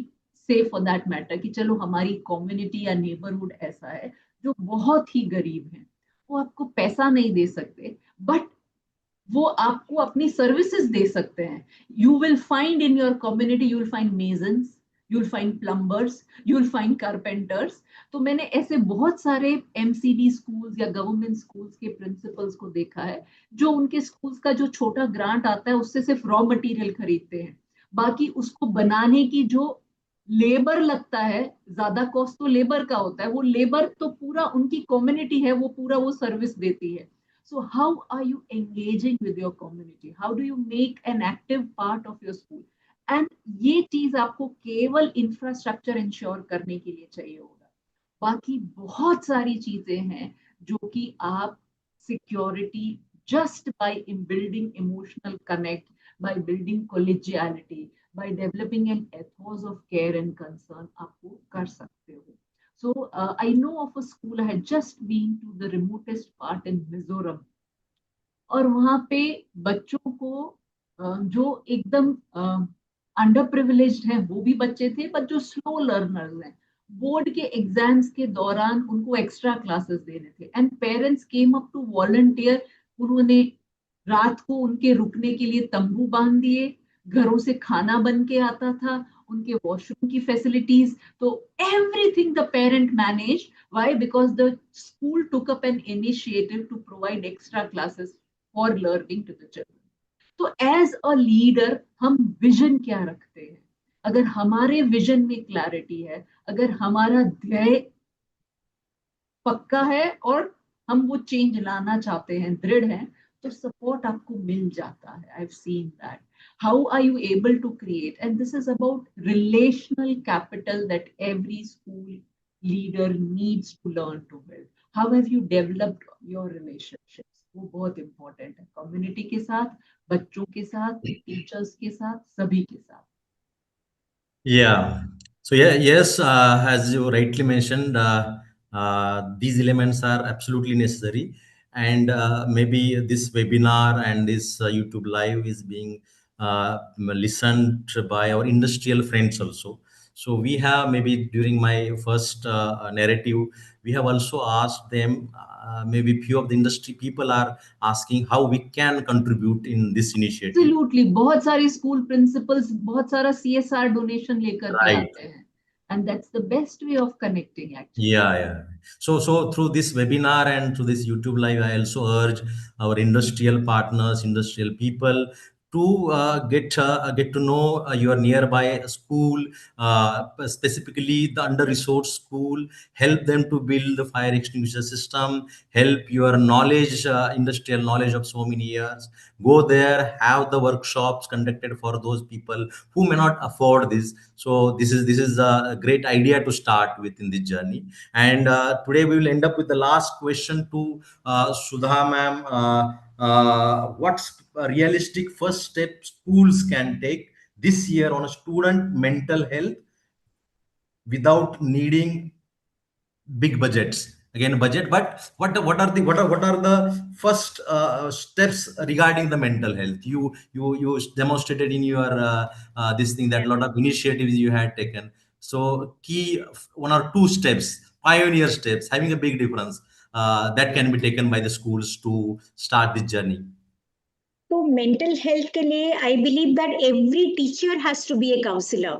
say for that matter कि चलो हमारी कम्युनिटी या नेबरहुड ऐसा है जो बहुत ही गरीब है, वो आपको पैसा नहीं दे सकते, बट वो आपको अपनी सर्विसेज दे सकते हैं. You will find in your community, you will find masons, you will find plumbers, you will find carpenters. तो मैंने ऐसे बहुत सारे एमसीडी स्कूल्स या गवर्नमेंट स्कूल्स के प्रिंसिपल्स को देखा है जो उनके स्कूल्स का जो छोटा ग्रांट आता है उससे सिर्फ रॉ मटेरियल खरीदते हैं, बाकी उसको बनाने की जो लेबर लगता है, ज्यादा कॉस्ट तो लेबर का होता है, वो लेबर तो पूरा उनकी कम्युनिटी है, वो पूरा वो सर्विस देती है. So how are you engaging with your community? How do you make an active part of your school? And ये चीज आपको केवल इंफ्रास्ट्रक्चर इंश्योर करने के लिए चाहिए होगा. बाकी बहुत सारी चीजें हैं जो कि आप security just by building emotional connect, by building collegiality, by developing an ethos of care and concern आपको कर सकते हो. So I know of a school, I had just been to the remotest part in Mizoram, और वहां पे बच्चों को जो एकदम अंडर प्रिविलेज्ड हैं वो भी बच्चे थे, पर जो स्लो लर्नर्स हैं बोर्ड के एग्जाम्स के दौरान उनको एक्स्ट्रा क्लासेस देने थे, and parents came up to volunteer. उन्होंने रात को उनके रुकने के लिए तंबू बांध दिए, घरों से खाना बन के आता था, उनके वॉशरूम की फैसिलिटीज, तो everything the parent manage. Why? Because the school took up an initiative to provide extra classes for learning to the children. तो एज अ लीडर हम विजन क्या रखते हैं? अगर हमारे विजन में क्लैरिटी है, अगर हमारा ध्येय पक्का है और हम वो चेंज लाना चाहते हैं, दृढ़ है, तो सपोर्ट आपको मिल जाता है. I have seen that. How are you able to create? And this is about relational capital that every school leader needs to learn to build. How have you developed your relationships? वो बहुत important है, community के साथ, बच्चों के साथ, teachers के साथ, सभी के साथ. Yeah. So yeah, yes, as you rightly mentioned, these elements are absolutely necessary, and maybe this webinar and this YouTube live is being listened by our industrial friends also. So we have, maybe during my first narrative, we have also asked them. Maybe few of the industry people are asking how we can contribute in this initiative. Absolutely, बहुत सारे school principles बहुत सारा CSR donation लेकर के Right. आते हैं, and that's the best way of connecting actually. Yeah, yeah. So through this webinar and through this YouTube live, I also urge our industrial partners, industrial people to get to know your nearby school, specifically the under-resourced school. Help them to build the fire extinguisher system. Help your knowledge, industrial knowledge of so many years. Go there, have the workshops conducted for those people who may not afford this. So this is a great idea to start with in this journey. And today we will end up with the last question to Sudha ma'am. What's a realistic first step schools can take this year on a student mental health without needing big budgets? Again, budget, but what are the first steps regarding the mental health? You demonstrated in your this thing that a lot of initiatives you had taken. So key one or two steps, pioneer steps, having a big difference that can be taken by the schools to start this journey. तो mental health के लिए I believe that every teacher has to be a counsellor.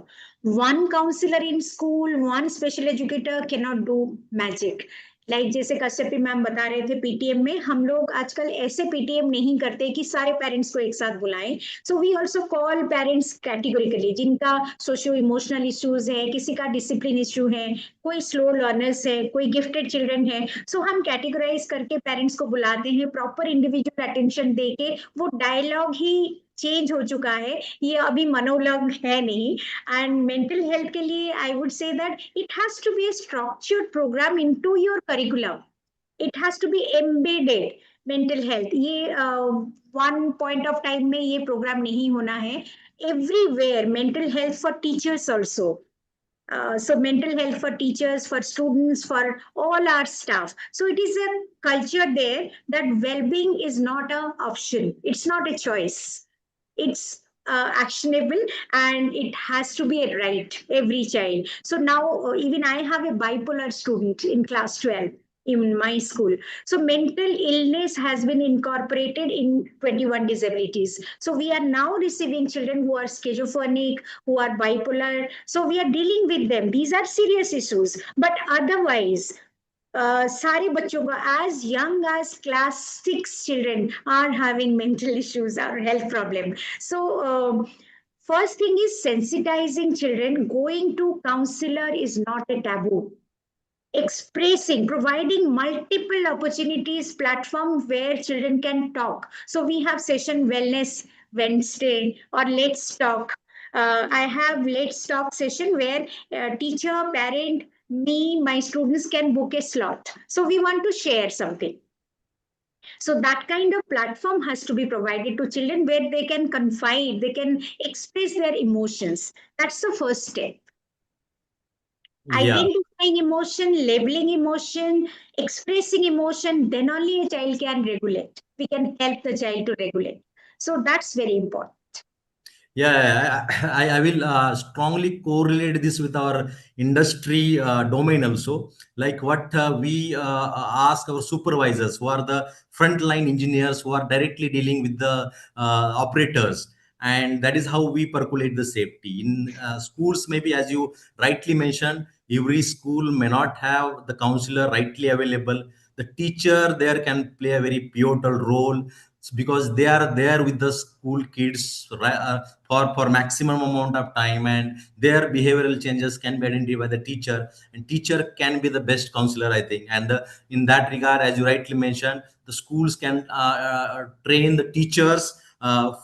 One counselor in school, one special educator cannot do magic. Like जैसे Kashyapi ma'am बता रहे थे PTM में, हम लोग आजकल ऐसे पीटीएम नहीं करते कि सारे पेरेंट्स को एक साथ बुलाएं. So we also call parents categorically, जिनका सोशियो इमोशनल इश्यूज है, किसी का डिसिप्लिन इश्यू है, कोई स्लो लर्नर्स है, कोई गिफ्टेड चिल्ड्रन है. सो हम कैटेगराइज करके पेरेंट्स को बुलाते हैं, प्रॉपर इंडिविजुअल अटेंशन दे के. वो डायलॉग ही चेंज हो चुका है, ये अभी मनोलग है नहीं. And mental health के लिए I would say that it has to be a structured program into your curriculum. It has to be embedded. Mental health ये one point of time में ये program नहीं होना है. Everywhere mental health for teachers also. So mental health for teachers, for students, for all our staff. So it is a culture there that well-being is not an option. It's not a choice. It's actionable, and it has to be a right, every child. So now even I have a bipolar student in class 12 in my school. So mental illness has been incorporated in 21 disabilities. So we are now receiving children who are schizophrenic, who are bipolar. So we are dealing with them. These are serious issues, but otherwise सारे बच्चों को as young as class 6 children are having mental issues or health problem. So first thing is sensitizing children. Going to counselor is not a taboo. Expressing, providing multiple opportunities, platform where children can talk. So we have session wellness Wednesday or let's talk. I have let's talk session where teacher, parent, me, my students can book a slot. So we want to share something. So that kind of platform has to be provided to children where they can confide, they can express their emotions. That's the first step. Yeah. Identifying emotion, labeling emotion, expressing emotion, then only a child can regulate. We can help the child to regulate. So that's very important. Yeah, I will strongly correlate this with our industry domain also. Like what we ask our supervisors, who are the frontline engineers, who are directly dealing with the operators, and that is how we percolate the safety in schools. Maybe as you rightly mentioned, every school may not have the counselor rightly available. The teacher there can play a very pivotal role because they are there with the school kids for maximum amount of time, and their behavioral changes can be identified by the teacher, and teacher can be the best counselor, I think. And in that regard, as you rightly mentioned, the schools can train the teachers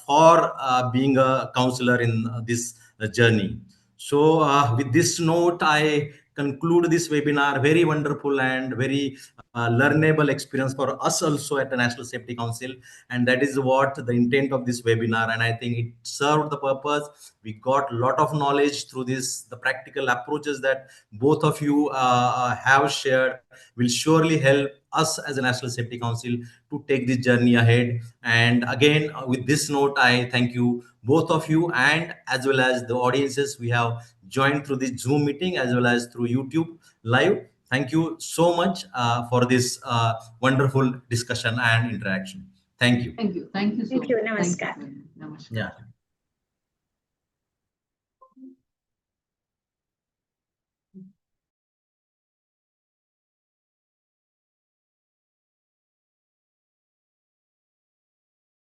for being a counselor in this journey. So with this note, I conclude this webinar. Very wonderful and very learnable experience for us also at the National Safety Council, and that is what the intent of this webinar. And I think it served the purpose. We got a lot of knowledge through this. The practical approaches that both of you have shared will surely help us as a National Safety Council to take this journey ahead. And again, with this note, I thank you, both of you, and as well as the audiences we have joined through this Zoom meeting as well as through YouTube live. Thank you so much for this wonderful discussion and interaction. Thank you. Thank you. Thank you so Thank you. much. Thank Namaskar. you. Namaskar. Yeah.